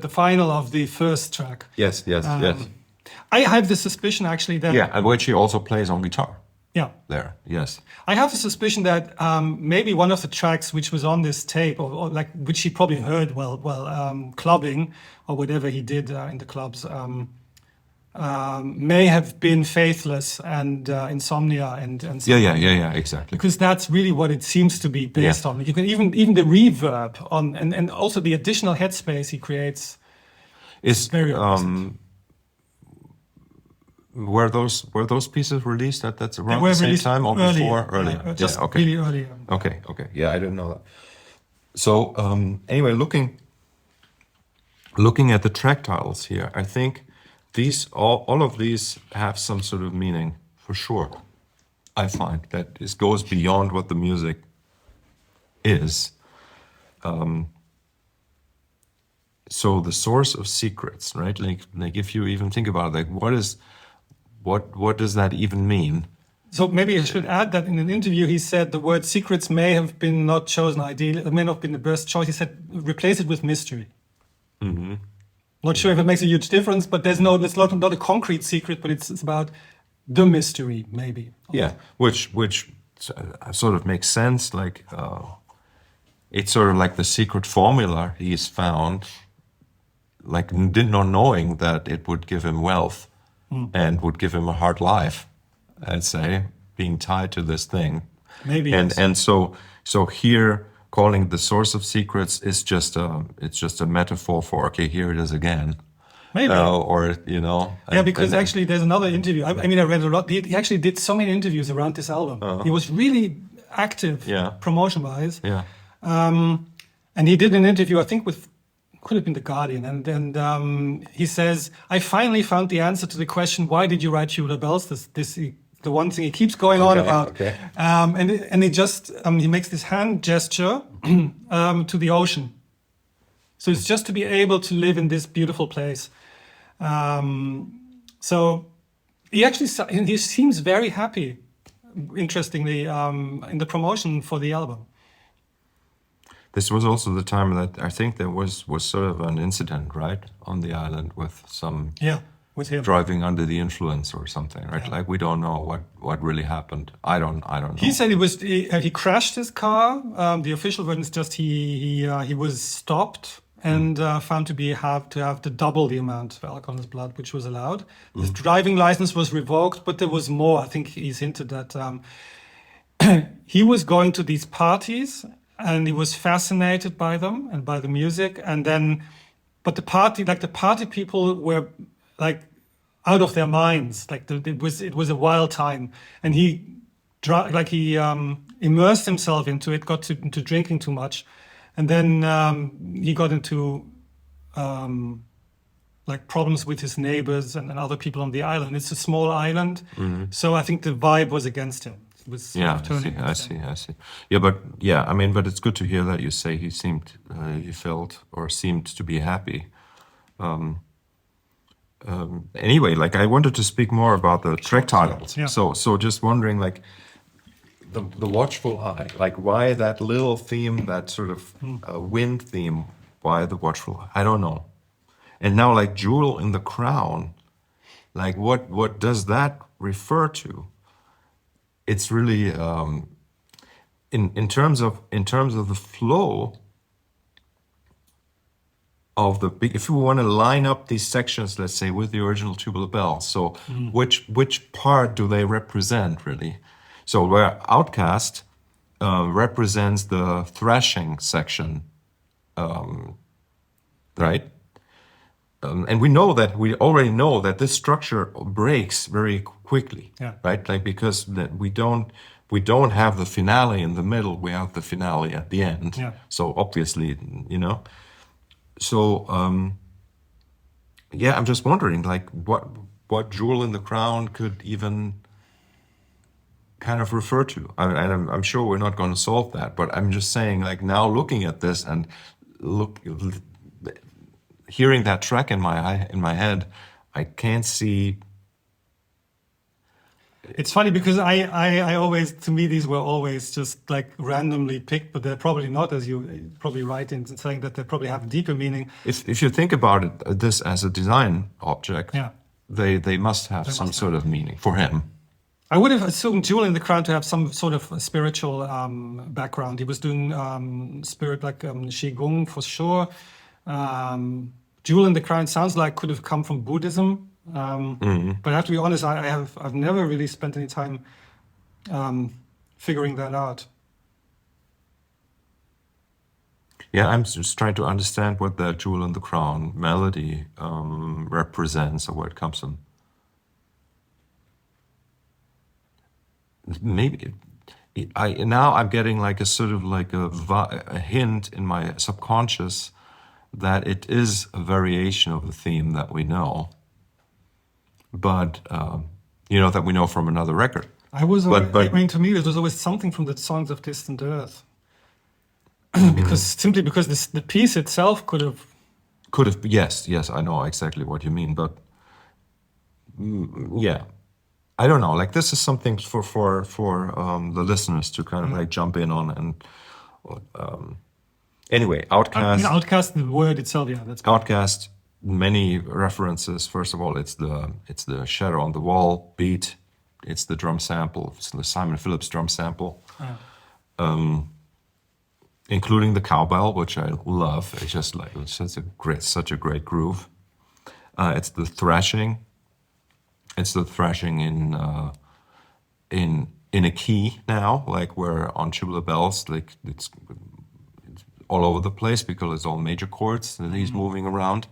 final of the first track. Yes. I have the suspicion actually that and which he also plays on guitar. Yeah. There, yes. I have a suspicion that maybe one of the tracks which was on this tape, or like which he probably heard clubbing or whatever he did in the clubs, may have been Faithless and Insomnia and so yeah, exactly. Because that's really what it seems to be based on. You can even the reverb on and also the additional headspace he creates is very Were those pieces released that's around the same time or before? Earlier. Just okay. really early. Okay. Yeah, I didn't know that. So anyway, looking at the track titles here, I think all of these have some sort of meaning for sure. I find that this goes beyond what the music is. So the source of secrets, right? Like if you even think about it, like what does that even mean? So maybe I should add that in an interview he said the word secrets may have been not chosen ideally, it may not have been the best choice. He said replace it with mystery. Not sure if it makes a huge difference, but there's not a concrete secret, but it's about the mystery, maybe. Yeah, which sort of makes sense. Like it's sort of like the secret formula he's found, like did not knowing that it would give him wealth and would give him a hard life. I'd say being tied to this thing. Maybe. And so here calling the source of secrets is just a metaphor for, okay, here it is again. Maybe. Or, you know. Yeah, because actually there's another interview. I mean, I read a lot. He actually did so many interviews around this album. He was really active promotion-wise. Yeah. And he did an interview, I think, could have been The Guardian. And he says, I finally found the answer to the question, why did you write Tubular Bells? The one thing he keeps going on about. Okay. And he just, he makes this hand gesture to the ocean. So it's just to be able to live in this beautiful place. So he seems very happy, interestingly, in the promotion for the album. This was also the time that I think there was sort of an incident, right, on the island with some with him driving under the influence or something, right? Like we don't know what really happened. I don't know. He said he crashed his car. The official version is just he was stopped and found to have to double the amount of alcohol in his blood, which was allowed. His driving license was revoked, but there was more. I think he's hinted that he was going to these parties and he was fascinated by them and by the music. And then, but the party people were like out of their minds. Like it was a wild time, and he immersed himself into it, got into drinking too much. And then he got into like problems with his neighbors and other people on the island. It's a small island, so I think the vibe was against him. It was sort of turning I see. Yeah, but it's good to hear that you say he felt or seemed to be happy. Anyway, like I wanted to speak more about the track titles. Yeah. So just wondering, like, the watchful eye, like why that little theme, that sort of wind theme, why the watchful eye? I don't know. And now, like, jewel in the crown, like what does that refer to? It's really in terms of the flow of the big. If we want to line up these sections, let's say, with the original Tubular Bells, so which part do they represent really? So where Outcast represents the thrashing section, right? And we already know that this structure breaks very quickly, right? Like because that we don't have the finale in the middle, we have the finale at the end. Yeah. So obviously, you know. So I'm just wondering, like, what jewel in the crown could even kind of refer to? I'm sure we're not going to solve that, but I'm just saying, like, now looking at this and hearing that track in my head, I can't see. It's funny because I always, to me, these were always just like randomly picked, but they're probably not, as you probably right in saying that they probably have a deeper meaning. If you think about it, this as a design object, they must have some sort of meaning for him. I would have assumed Jewel in the Crown to have some sort of spiritual background. He was doing spirit like Qigong for sure. Jewel in the Crown sounds like could have come from Buddhism. But I have to be honest, I've never really spent any time figuring that out. Yeah, I'm just trying to understand what the Jewel in the Crown melody represents, or where it comes from. Maybe I'm getting like a sort of like a hint in my subconscious that it is a variation of the theme that we know. But that we know from another record. I mean, to me, it was always something from the Songs of Distant Earth, because the piece itself could have. Yes, I know exactly what you mean, but I don't know. Like, this is something for the listeners to kind of like jump in on, Anyway, I mean, Outcast. Outcast, the word itself, yeah, that's Outcast, many references. First of all, it's the shadow on the wall beat. It's the drum sample. It's the Simon Phillips drum sample, including the cowbell, which I love. It's just like it's such a great groove. It's the thrashing. It's the thrashing in a key now, like where on Tubular Bells, like it's all over the place because it's all major chords that he's moving around.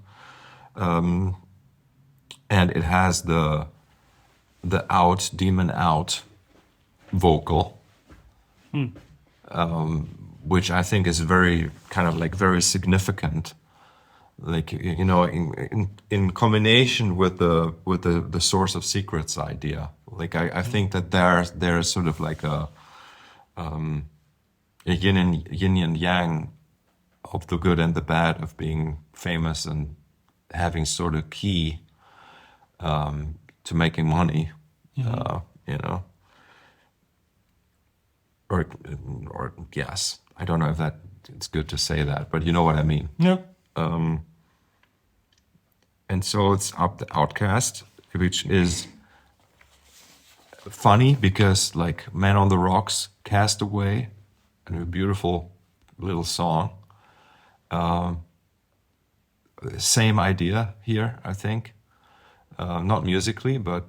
And it has the demon out vocal, which I think is very kind of like very significant. Like, you know, in combination with the source of secrets idea. Like I think that there's sort of like a yin and yang of the good and the bad of being famous and having sort of key to making money, you know, or yes, I don't know if that it's good to say that, but you know what I mean. yeah. And so it's up the Outcast, which is funny because like Man on the Rocks, Cast Away, and a beautiful little song. Same idea here, I think. Not musically, but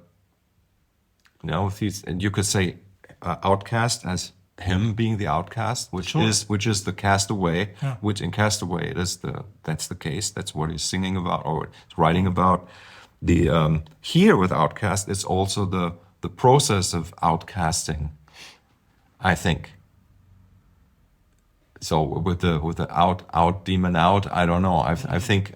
you know, and you could say Outcast as him being the outcast, which is the castaway. Yeah. Which in Castaway that's the case. That's what he's singing about or writing about. The here with Outcast, it's also the process of outcasting, I think. So with the out demon out, I don't know. I think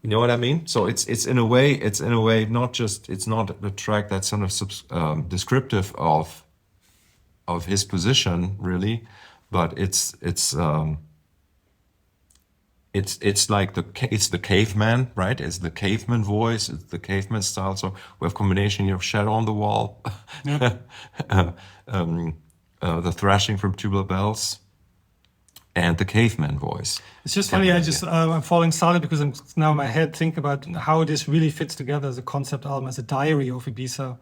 you know what I mean. So it's in a way not just it's not a track that's sort of descriptive of his position really, but it's like it's the caveman, right? It's the caveman voice, it's the caveman style. So we have combination here of shadow on the wall, Yeah. The thrashing from Tubular Bells, and the caveman voice. It's just funny. I'm falling silent because I'm now in my head think about how this really fits together as a concept album, as a diary of Ibiza,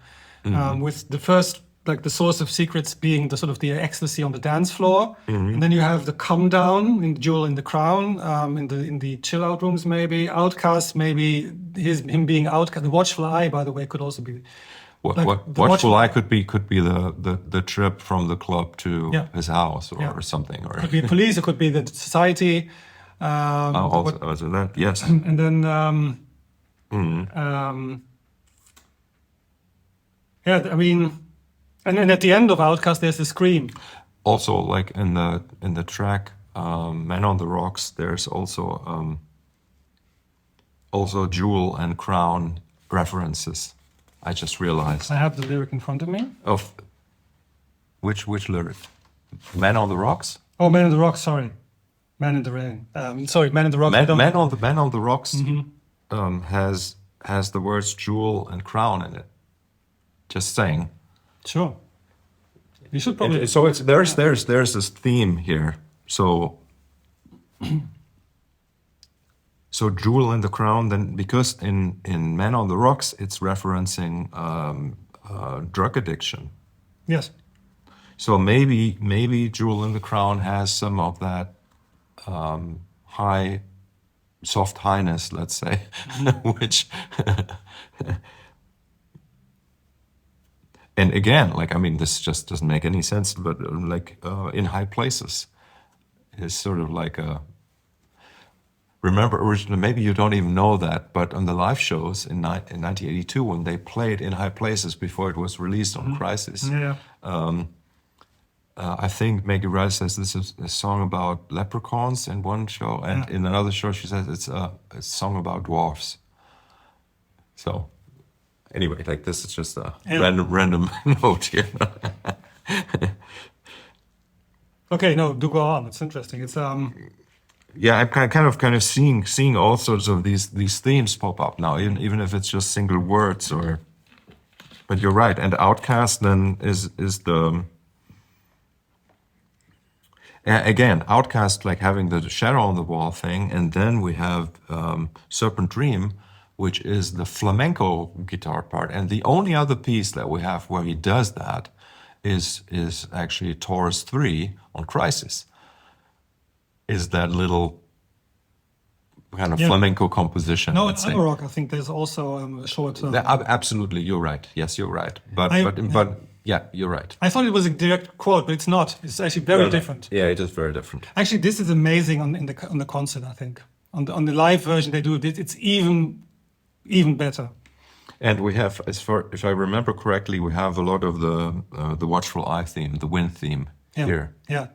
with the first like the source of secrets being the sort of the ecstasy on the dance floor, and then you have the come down in Jewel in the Crown, in the chill out rooms maybe. Outcast maybe him being outcast. The Watchful Eye, by the way, could also be. Watchful Eye could be the trip from the club to Yeah. his house or Yeah. something, or Could be police. It could be the society. also that, yes. And then, yeah, I mean, and then at the end of Outcast, there's the scream. Also, like in the track "Man on the Rocks," there's also Jewel and Crown references. I just realized. I have the lyric in front of me. Of which lyric? "Man on the Rocks." Oh, Man in the Rocks. Sorry, Man in the Rain. Sorry, Man in the Rocks. Man on the Rocks has the words Jewel and Crown in it. Just saying. Sure. You should probably. So there's this theme here. So Jewel and the Crown, then because in Man on the Rocks it's referencing drug addiction. Yes. So maybe Jewel in the Crown has some of that soft highness, let's say, which. And again, like, I mean, this just doesn't make any sense, but like In High Places is sort of like a. Remember, originally, maybe you don't even know that, but on the live shows in 1982, when they played In High Places before it was released on Crisis, Yeah. I think Maggie Rice says this is a song about leprechauns in one show, and in another show she says it's a song about dwarfs. So. Anyway, like this is just a random note here. Okay, no, do go on. It's interesting. It's Yeah, I'm kind of seeing all sorts of these themes pop up now, even if it's just single words or. But you're right, and Outcast then is the. Again, Outcast like having the shadow on the wall thing, and then we have Serpent Dream, which is the flamenco guitar part. And the only other piece that we have where he does that is actually Taurus 3 on Crisis. Is that little kind of flamenco composition. No, in Amarok, I think there's also a short... absolutely, you're right. Yes, you're right. But yeah, you're right. I thought it was a direct quote, but it's not. It's actually very different. Yeah, it is very different. Actually, this is amazing on the concert, I think. On the live version they do it, it's even better. And we have, if I remember correctly, we have a lot of the Watchful Eye theme, the wind theme here. Yeah.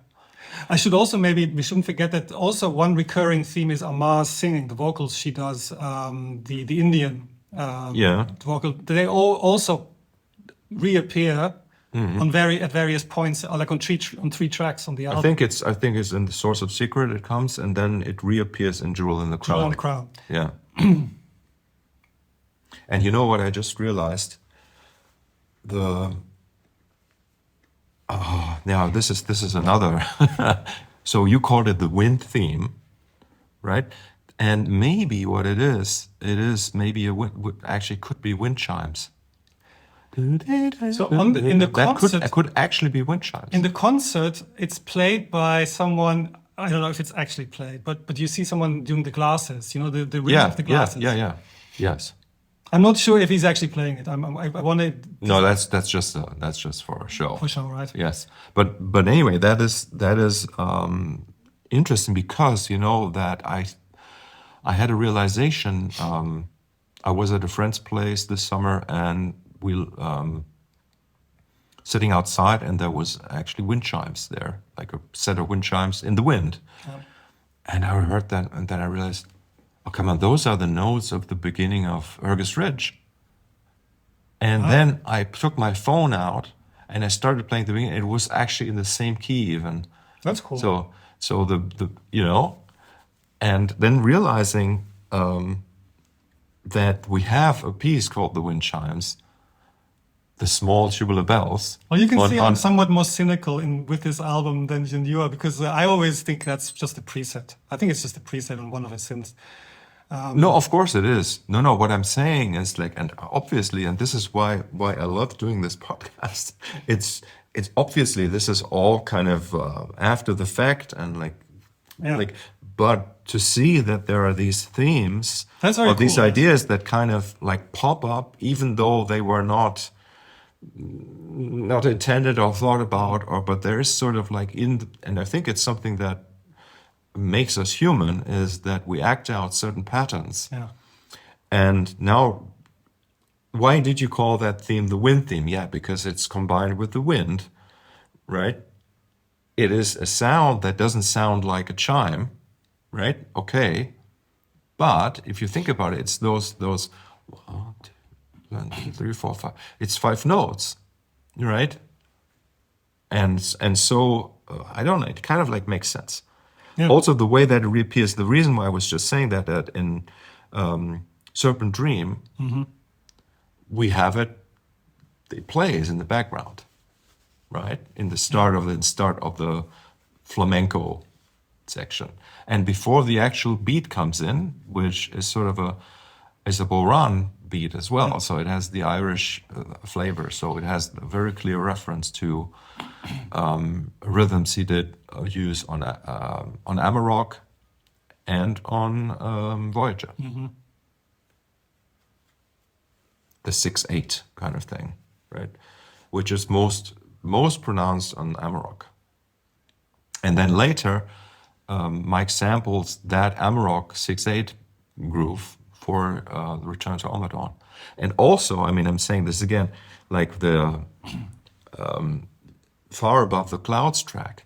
I should also we shouldn't forget that also one recurring theme is Amar's singing, the vocals she does, the Indian vocal. They all also reappear at various points, like on three tracks on the album. I think it's in the Source of Secret it comes, and then it reappears in Jewel in the Crown. Jewel in the Crown. Yeah. And you know what I just realized? Now this is another. So you called it the wind theme, right? And maybe what it is maybe actually could be wind chimes. So in the concert, that could actually be wind chimes. In the concert, it's played by someone. I don't know if it's actually played, but you see someone doing the glasses. You know the ring of the glasses. Yeah. Yes. I'm not sure if he's actually playing it. I want to. No, that's just for a show. For show, right? Yes, but anyway, that is interesting because you know that I had a realization. I was at a friend's place this summer and we sitting outside and there was actually wind chimes there, like a set of wind chimes in the wind. Yeah. And I heard that and then I realized, oh, come on, those are the notes of the beginning of Ergus Ridge. And then I took my phone out and I started playing the beginning. It was actually in the same key even. That's cool. So the you know, and then realizing that we have a piece called the Wind Chimes, the small tubular bells. Well, you can see I'm somewhat more cynical with this album than you are, because I always think that's just a preset. I think it's just a preset on one of his synths. No, of course it is. No. What I'm saying is like, and obviously, and this is why I love doing this podcast. It's obviously this is all kind of after the fact and but to see that there are these themes or these ideas that kind of like pop up, even though they were not intended or thought about, but there is sort of like and I think it's something that makes us human is that we act out certain patterns. Yeah. And now, why did you call that theme the wind theme? Yeah, because it's combined with the wind, right? It is a sound that doesn't sound like a chime, right? Okay. But if you think about it, it's those 1, 2, 3, 4, 5. It's 5 notes, right? And so I don't know. It kind of like makes sense. Yeah. Also, the way that it reappears. The reason why I was just saying that in Serpent Dream, we have it plays in the background, right? In the start of the flamenco section, and before the actual beat comes in, which is sort of a Boran beat as well. So it has the Irish flavor. So it has a very clear reference to rhythms he did use on Amarok and on Voyager. The 6/8 kind of thing, right? Which is most pronounced on Amarok. And then later, Mike samples that Amarok 6/8 groove for Return to Omadon. And also, I mean, I'm saying this again, like the Far Above the Clouds track,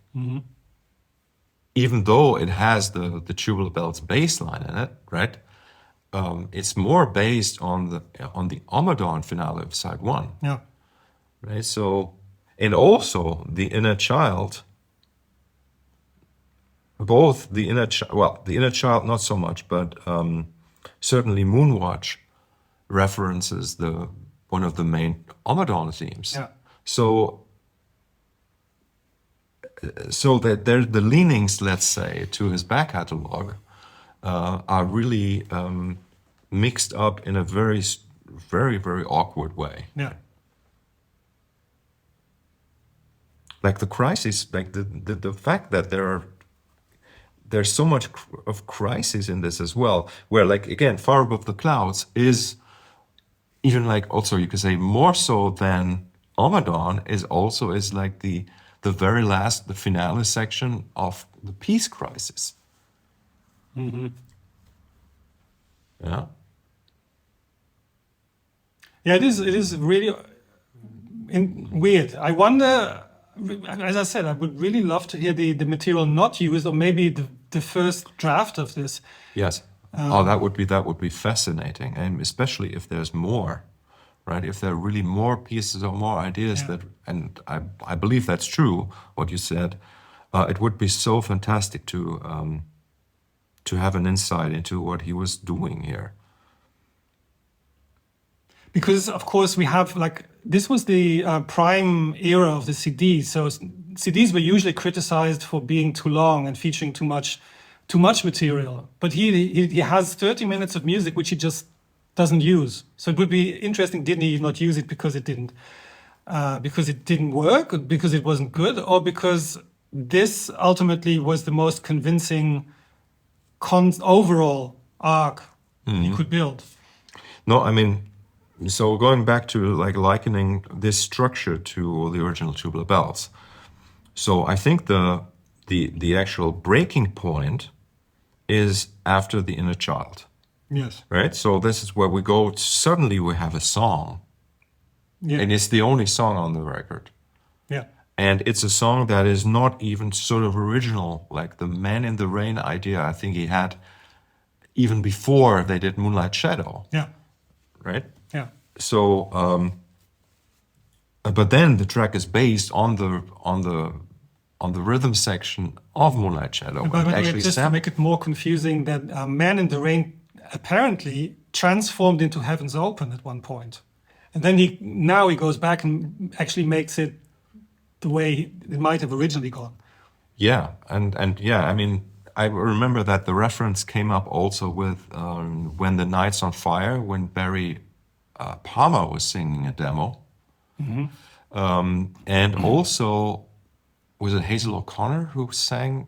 even though it has the Tubular Bells bass line in it, right? It's more based on the Omadon finale of side 1. Yeah. Right. So, and also the Inner Child. Both the Inner Child not so much, but certainly Moonwatch references one of the main Omadon themes. Yeah. So so that there, the leanings, let's say, to his back catalog are really mixed up in a very, very, very awkward way. Yeah. Like the crisis, like the fact that there's so much of crisis in this as well, where like again, Far Above the Clouds is even like also you could say more so than Omadon is like the very last, the finale section of the Peace Crisis. Mm-hmm. Yeah. Yeah, it is really weird. I wonder, as I said, I would really love to hear the material not used, or maybe the first draft of this. Yes. That would be fascinating, and especially if there's more, right? If there are really more pieces or more ideas Yeah. that, and I believe that's true what you said. It would be so fantastic to have an insight into what he was doing here. Because of course we have like this was the prime era of the CDs. So CDs were usually criticized for being too long and featuring too much material. But he has 30 minutes of music which he just doesn't use. So it would be interesting, didn't he not use it because it didn't work, or because it wasn't good, or because this ultimately was the most convincing overall arc you could build. No, I mean, so going back to like likening this structure to the original Tubular Bells. So I think the actual breaking point is after the Inner Child, Yes. right? So this is where we go, suddenly we have a song, Yeah. and it's the only song on the record. Yeah. And it's a song that is not even sort of original, like the Man in the Rain idea I think he had even before they did Moonlight Shadow, Yeah. right? Yeah. So, but then the track is based on the rhythm section of Moonlight Shadow. By the way, Actually, just to make it more confusing, that Man in the Rain apparently transformed into Heaven's Open at one point. And then he goes back and actually makes it the way it might have originally gone. yeah, and yeah, I mean, I remember that the reference came up also with When the Night's on Fire, when Barry Palmer was singing a demo. And also, was it Hazel O'Connor who sang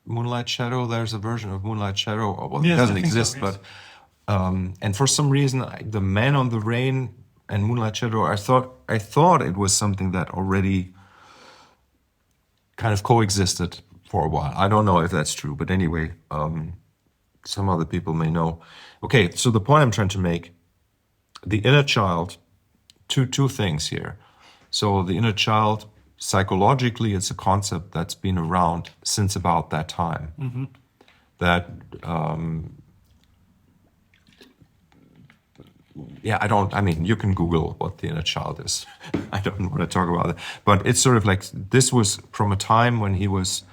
Moonlight Shadow? There's a version of Moonlight Shadow. Well, Yes, it doesn't I think so, exist, yes. but and for some reason, the Man on the Rain and Moonlight Shadow, I thought it was something that already kind of coexisted for a while. I don't know if that's true, but anyway, some other people may know. Okay, so the point I'm trying to make, the inner child, two things here. So the inner child, psychologically, it's a concept that's been around since about that time. That, I mean, you can Google what the inner child is. I don't want to talk about it. But it's sort of like, this was from a time when he was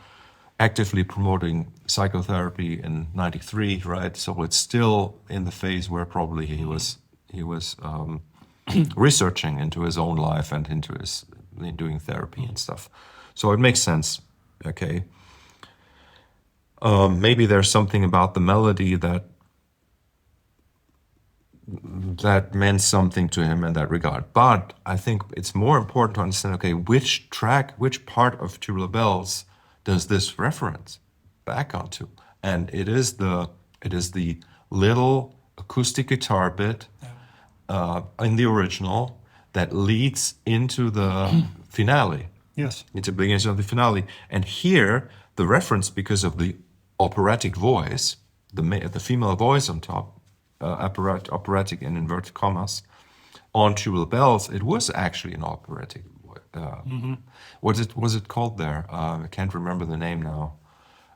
actively promoting psychotherapy in '93, right? So it's still in the phase where probably he was researching into his own life and into his doing therapy and stuff. So it makes sense. Okay. Maybe there's something about the melody that meant something to him in that regard. But I think it's more important to understand, okay, which part of Tubular Bells does this reference back onto? And it is the little acoustic guitar bit in the original that leads into the finale. Yes. It's the beginning of the finale. And here, the reference, because of the operatic voice, the female voice on top, operatic in inverted commas, on Tubular Bells, it was actually an operatic. Was it called there? I can't remember the name now,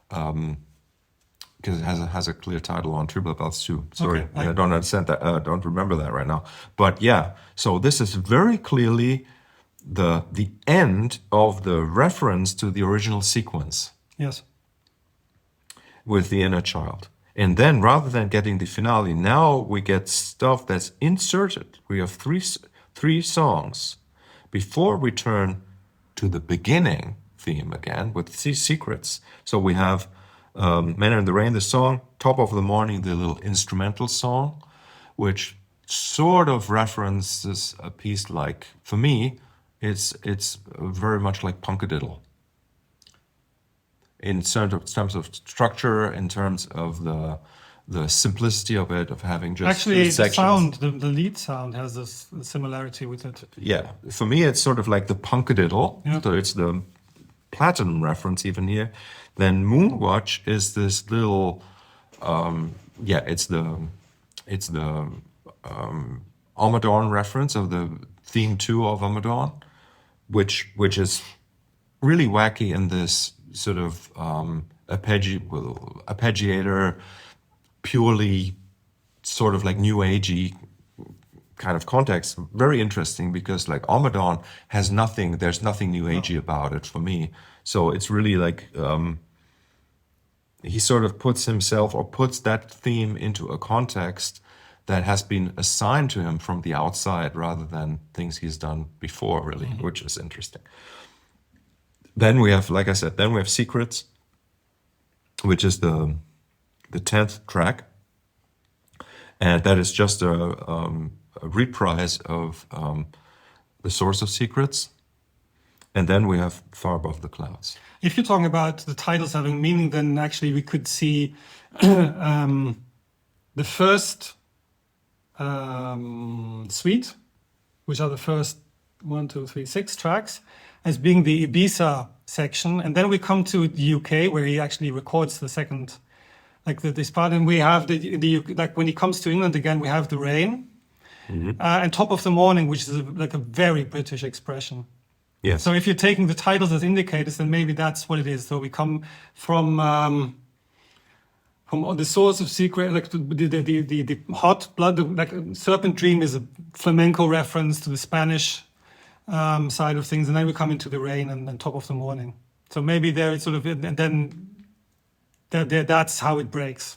because it has a clear title on Tubular Bells too. Sorry, Okay, I don't understand that. I don't remember that right now. But yeah, so this is very clearly the end of the reference to the original sequence Yes. with the inner child. And then rather than getting the finale, now we get stuff that's inserted. We have three songs before we turn to the beginning theme again with secrets. So we have "Man in the Rain," the song, "Top of the Morning," the little instrumental song, which sort of references a piece like, for me, it's very much like Punkadiddle. In terms of structure, in terms of the simplicity of it, of having just Actually, the sections. sound, the lead sound has this similarity with it. Yeah, for me, it's sort of like the Punkadiddle. Yeah. So it's the Platinum reference even here. Then Moonwatch is this little, it's the Almadorn reference of the theme 2 of Almadorn, which is really wacky in this sort of arpeggiator, purely sort of like new agey kind of context. Very interesting, because like Almadorn has nothing, there's nothing new agey about it for me. So it's really like he sort of puts himself, or puts that theme into a context that has been assigned to him from the outside rather than things he's done before, really, which is interesting. Then we have, like I said, then we have Secrets, which is the 10th track. And that is just a reprise of The Source of Secrets. And then we have Far Above the Clouds. If you're talking about the titles having meaning, then actually we could see the first suite, which are the first 6 tracks, as being the Ibiza section. And then we come to the UK, where he actually records the second, like this part. And we have the like when he comes to England again, we have The Rain, and Top of the Morning, which is like a very British expression. Yes. So if you're taking the titles as indicators, then maybe that's what it is. So we come from The Source of Secret, like the hot blood, like Serpent Dream is a flamenco reference to the Spanish side of things, and then we come into The Rain and then Top of the Morning. So maybe there it's sort of, and then that's how it breaks.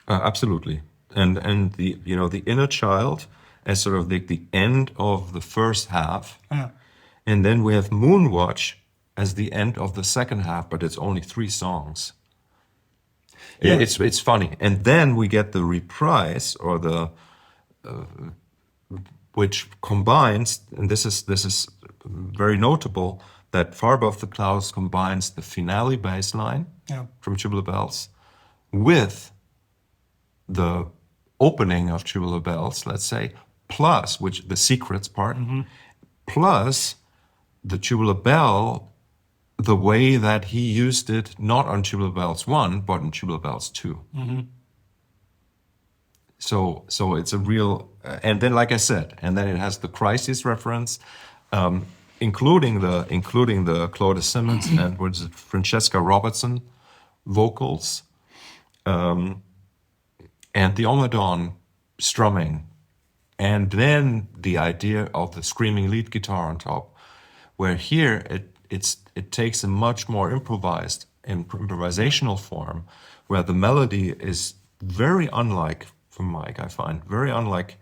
Absolutely. And the the inner child as sort of the end of the first half. Yeah. And then we have Moonwatch as the end of the second half, but it's only 3 songs. Yeah. It's funny. And then we get the reprise, or the which combines, and this is very notable, that Far Above the Clouds combines the finale bass line from Tubular Bells with the opening of Tubular Bells, let's say, plus, which the Secrets part, plus the Tubular Bell, the way that he used it, not on Tubular Bells 1, but on Tubular Bells 2. So it's a real, and then like I said, and then it has the Crisis reference, including the Claudia Simmons and what is it, Francesca Robertson vocals, and the Almadorn strumming, and then the idea of the screaming lead guitar on top. Where here it takes a much more improvisational form, where the melody is very unlike, from Mike, I find, very unlike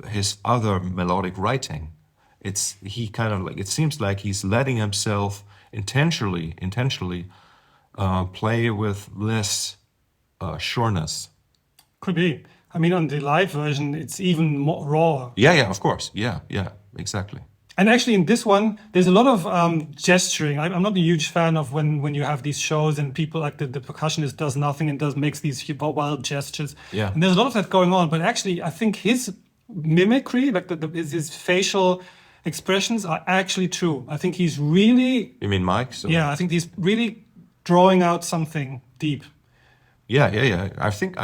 his other melodic writing. He kind of like, it seems like he's letting himself intentionally play with less sureness. Could be. I mean, on the live version, it's even more raw. Yeah, of course. Yeah, exactly. And actually, in this one, there's a lot of gesturing. I'm not a huge fan of when you have these shows and people, like the percussionist does nothing and makes these wild gestures. Yeah. And there's a lot of that going on. But actually, I think his mimicry, like his facial expressions, are actually true. I think he's really. You mean Mike? So. Yeah, I think he's really drawing out something deep. Yeah. I think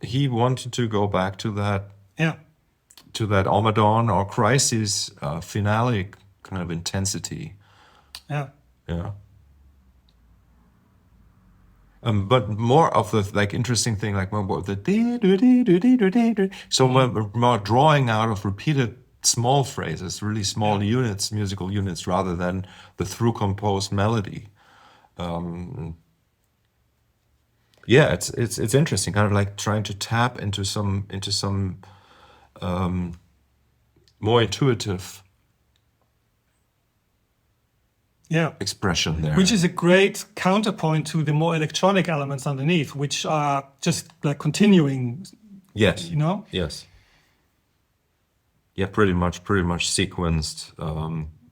he wanted to go back to that. Yeah. To that Almadorn or Crisis finale kind of intensity. Yeah. But more of the like interesting thing, like more the so more drawing out of repeated small phrases, really small units, musical units, rather than the through composed melody. It's interesting, kind of like trying to tap into some more intuitive expression there. Which is a great counterpoint to the more electronic elements underneath, which are just like continuing. Yes. You know? Yes. Yeah, pretty much sequenced,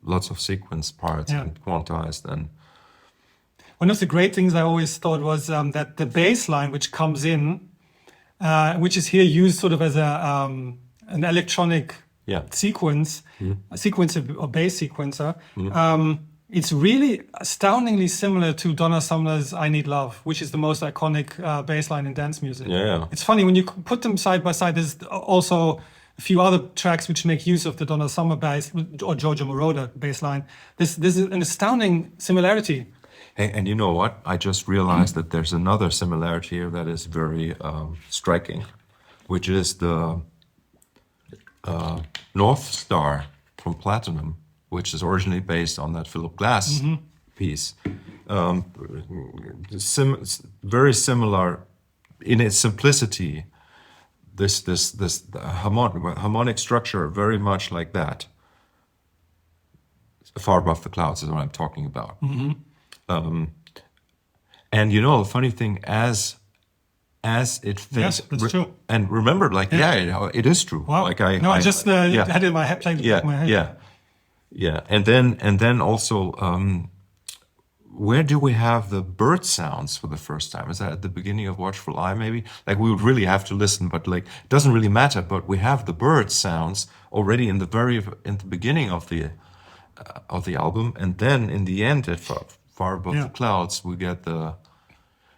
lots of sequence parts and quantized. And one of the great things I always thought was that the bass line, which comes in, which is here used sort of as an electronic sequence, a sequencer or bass sequencer, it's really astoundingly similar to Donna Sumner's "I Need Love," which is the most iconic bass line in dance music. Yeah. It's funny when you put them side by side. There's also a few other tracks which make use of the Donna Summer bass or Giorgio Moroder bass line. This is an astounding similarity. Hey, and you know what? I just realized that there's another similarity here that is very striking, which is the North Star from Platinum, which is originally based on that Philip Glass piece. Very similar in its simplicity. This harmonic structure, very much like that. Far Above the Clouds is what I'm talking about. And you know, the funny thing, as it fits, yes, that's true. And remember, like, it is true. Wow. Like I just had it in my head, playing in my head. Yeah. And then also, where do we have the bird sounds for the first time? Is that at the beginning of Watchful Eye, maybe? Like, we would really have to listen, but like, it doesn't really matter. But we have the bird sounds already in the beginning of the album, and then in the end, at Far Above the Clouds, we get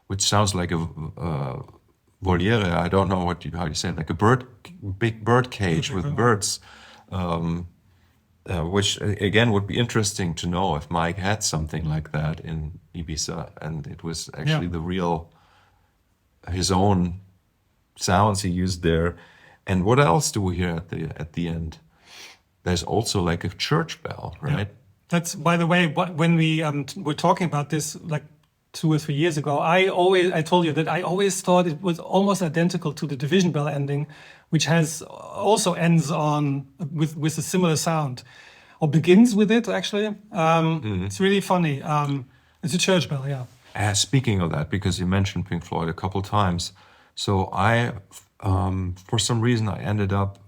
which sounds like a voliere. I don't know how you say it, like a big bird cage with birds. Which again would be interesting to know if Mike had something like that in Ibiza, and it was actually his own sounds he used there. And what else do we hear at the end? There's also like a church bell, right? Yeah. That's, by the way, when we were talking about this like 2 or 3 years ago, I told you that I always thought it was almost identical to the Division Bell ending, which also ends on with a similar sound, or begins with it actually. It's really funny. It's a church bell, yeah. Speaking of that, because you mentioned Pink Floyd a couple times, so I, for some reason, I ended up.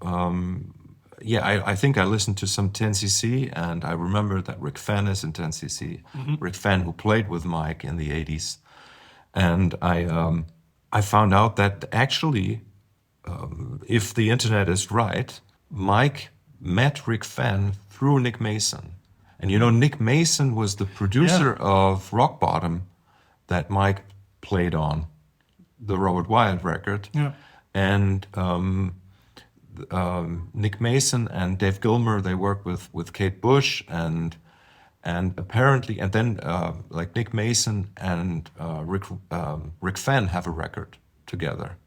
I think I listened to some 10cc, and I remember that Rick Fenn is in 10cc. Rick Fenn, who played with Mike in the 80s. And I found out that actually, if the internet is right, Mike met Rick Fenn through Nick Mason. And you know, Nick Mason was the producer of Rock Bottom that Mike played on, the Robert Wyatt record. Yeah. And Nick Mason and Dave Gilmour, they worked with Kate Bush and apparently, and then like Nick Mason and Rick Fenn have a record together,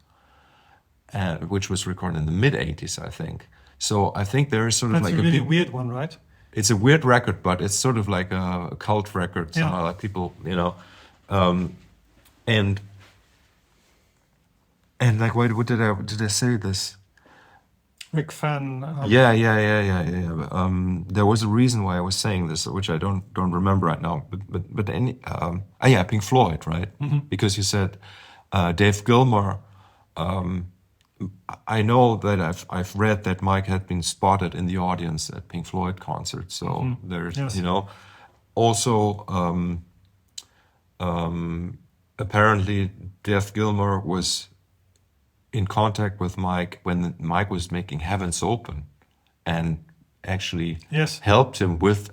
which was recorded in the mid-80s, I think. So I think there is sort of like a really weird one, right? It's a weird record, but it's sort of like a cult record. Yeah. Like people, you know, and like, what did I say this? Rick Fenn. Yeah. There was a reason why I was saying this, which I don't remember right now. But Pink Floyd, right? Because you said Dave Gilmour. I know that I've read that Mike had been spotted in the audience at Pink Floyd concerts. So there's you know, also apparently Dave Gilmour was in contact with Mike when Mike was making Heavens Open, and actually helped him with.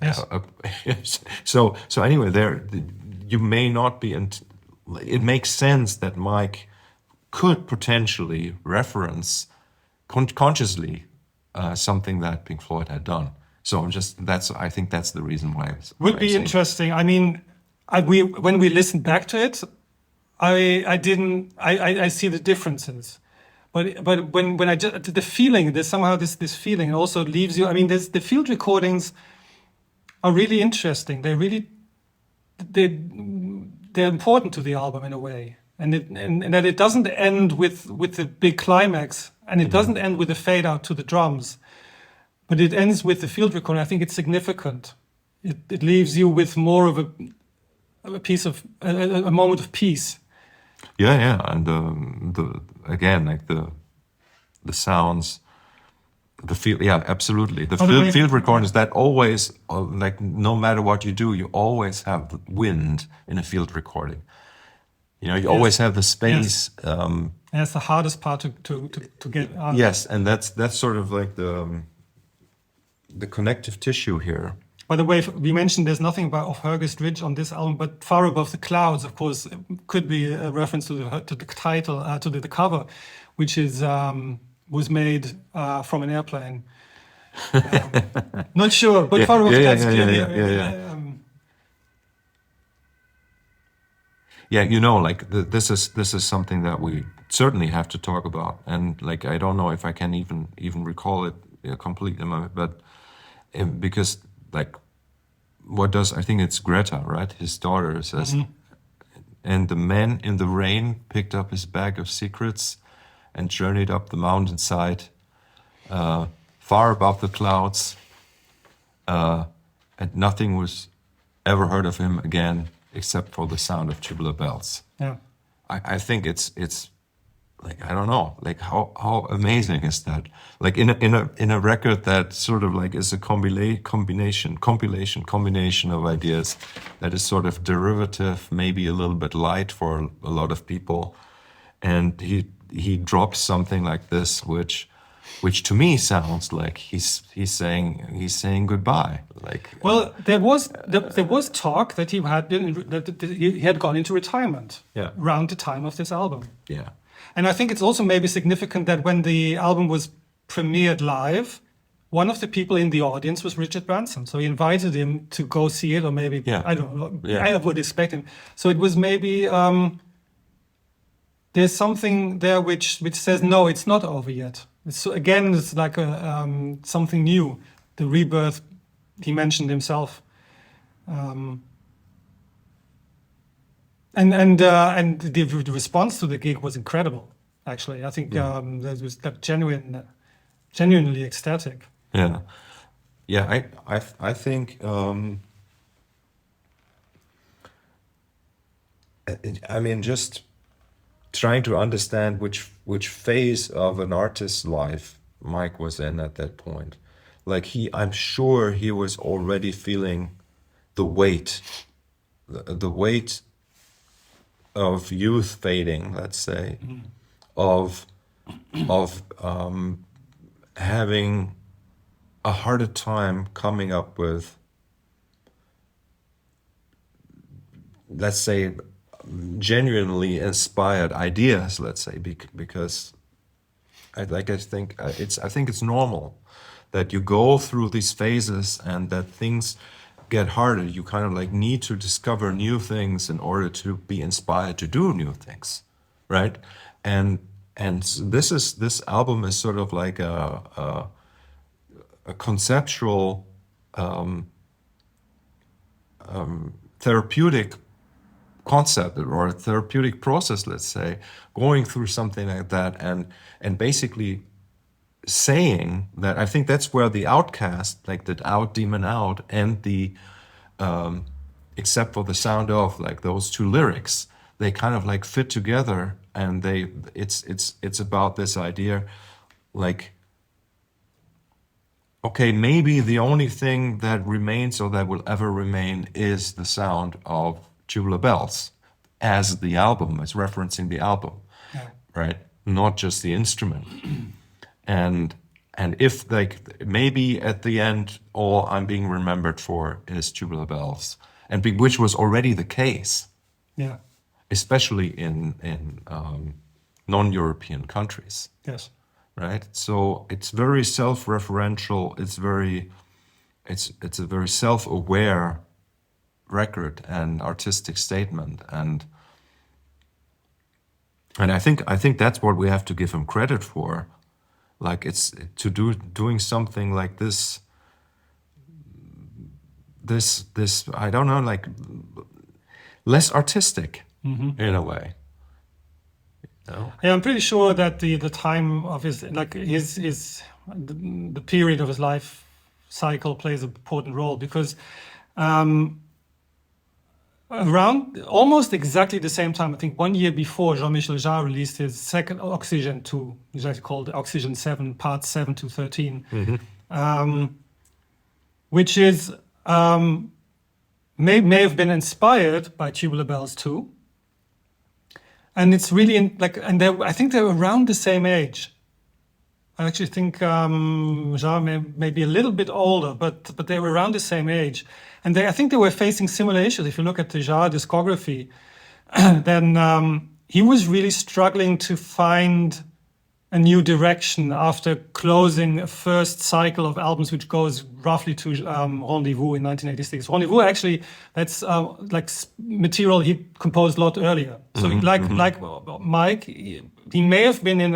So anyway, there you may not be. It makes sense that Mike could potentially reference consciously something that Pink Floyd had done. So I think that's the reason why. Would be interesting. I mean, when we listened back to it, I see the differences. But when I just the feeling, there's somehow this feeling, it also leaves you. I mean, the field recordings are really interesting. They're important to the album in a way, and that it doesn't end with the big climax, and it doesn't end with the fade out to the drums, but it ends with the field recording. I think it's significant. it leaves you with more of a piece of a moment of peace. Yeah, and the again, like the sounds, the field. Yeah, absolutely. The field recordings that always, like, no matter what you do, you always have the wind in a field recording. You know, you always have the space. Yes. And that's the hardest part to get out. Yes, and that's sort of like the connective tissue here. By the way, we mentioned there's nothing of Hörgest Ridge on this album, but Far Above the Clouds, of course, could be a reference to the title, to the cover, which is was made from an airplane. Not sure, but Far Above the Clouds. Yeah, you know, like this is something that we certainly have to talk about, and like I don't know if I can even recall it completely, but because like I think it's Greta, right? His daughter says, and the man in the rain picked up his bag of secrets and journeyed up the mountainside, far above the clouds, and nothing was ever heard of him again except for the sound of tubular bells. Yeah, I think it's like, I don't know, like how amazing is that? Like in a record that sort of like is a combination of ideas that is sort of derivative, maybe a little bit light for a lot of people, and he drops something like this, which to me sounds like he's saying goodbye. Like, well, there was talk that he had gone into retirement around the time of this album. Yeah. And I think it's also maybe significant that when the album was premiered live, one of the people in the audience was Richard Branson. So he invited him to go see it, or maybe, I don't know, I would expect him. So it was maybe, there's something there which says, no, it's not over yet. It's like something new, the rebirth he mentioned himself. And the response to the gig was incredible. Actually, I think that was genuinely ecstatic. Yeah, I think I mean, just trying to understand which phase of an artist's life Mike was in at that point. Like I'm sure he was already feeling the weight of youth fading, let's say, of having a harder time coming up with, let's say, genuinely inspired ideas, let's say, because I think it's normal that you go through these phases and that things get harder. You kind of like need to discover new things in order to be inspired to do new things, right? And this album is sort of like a conceptual therapeutic concept or a therapeutic process, let's say, going through something like that and basically saying that. I think that's where the Outcast, like that Out Demon Out, and the except for the sound of, like those two lyrics, they kind of like fit together, and it's about this idea, like, okay, maybe the only thing that remains or that will ever remain is the sound of Tubular Bells, as the album, as referencing the album, right? Not just the instrument. And if, like, maybe at the end all I'm being remembered for is Tubular Bells, and which was already the case, especially in non-European countries. Yes. Right. So it's very self-referential. It's a very self-aware record and artistic statement, and I think that's what we have to give him credit for. Like, it's doing something like this I don't know, like less artistic in a way. No. Yeah, I'm pretty sure that the time of his the period of his life cycle plays an important role, because Around almost exactly the same time, I think 1 year before, Jean-Michel Jarre released his second Oxygen 2, which is called Oxygen 7, parts 7 to 13, which is may have been inspired by Tubular Bells 2. And it's really I think they're around the same age. I actually think Jarre may be a little bit older, but they were around the same age. And I think they were facing similar issues. If you look at the Jarre discography, then he was really struggling to find a new direction after closing a first cycle of albums, which goes roughly to Rendezvous in 1986. Rendezvous, actually, that's material he composed a lot earlier. So like Mike, he may have been in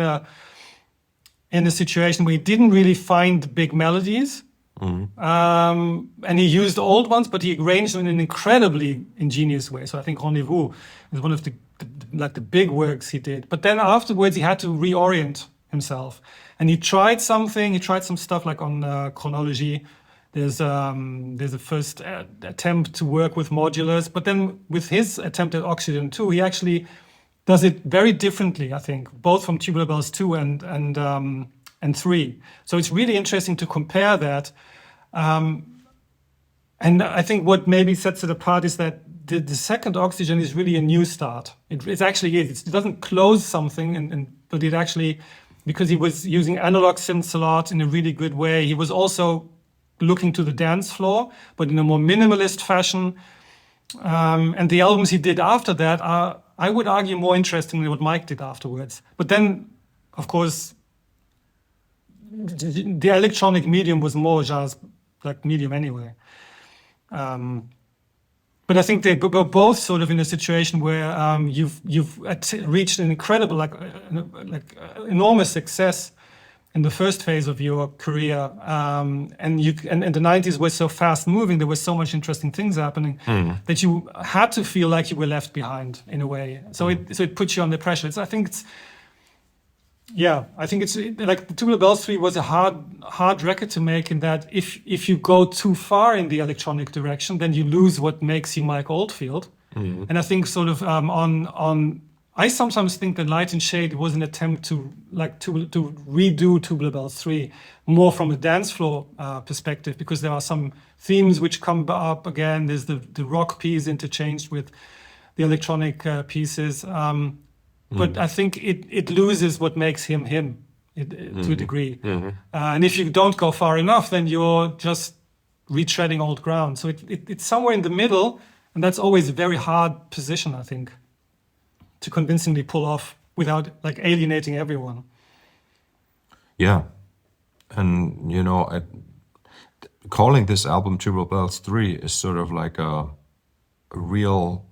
a situation where he didn't really find big melodies. And he used old ones, but he arranged them in an incredibly ingenious way. So I think Rendezvous is one of the big works he did. But then afterwards, he had to reorient himself, and he tried some stuff like on chronology. There's a first attempt to work with modulars, but then with his attempt at Oxygen 2, he actually does it very differently, I think, both from Tubular Bells 2 and 3. So it's really interesting to compare that. And I think what maybe sets it apart is that the second Oxygen is really a new start. It actually is. It doesn't close something, but it actually, because he was using analog synths a lot in a really good way, he was also looking to the dance floor, but in a more minimalist fashion. And the albums he did after that are, I would argue, more interesting than what Mike did afterwards. But then, of course, the electronic medium was more Jarre's medium anyway. But I think they were both sort of in a situation where you've reached an incredible, enormous success in the first phase of your career, and the 90s were so fast moving. There were so much interesting things happening that you had to feel like you were left behind in a way. So it puts you under pressure. I think it's like Tubular Bells 3 was a hard record to make, in that if you go too far in the electronic direction, then you lose what makes you Mike Oldfield. And I think sort of I sometimes think that Light and Shade was an attempt to redo Tubular Bells 3 more from a dance floor perspective, because there are some themes which come up again. There's the rock piece interchanged with the electronic pieces. But I think it loses what makes him to a degree. And if you don't go far enough, then you're just retreading old ground. So it's somewhere in the middle, and that's always a very hard position, I think, to convincingly pull off without alienating everyone. Yeah. And, calling this album Tubular Bells 3 is sort of like a real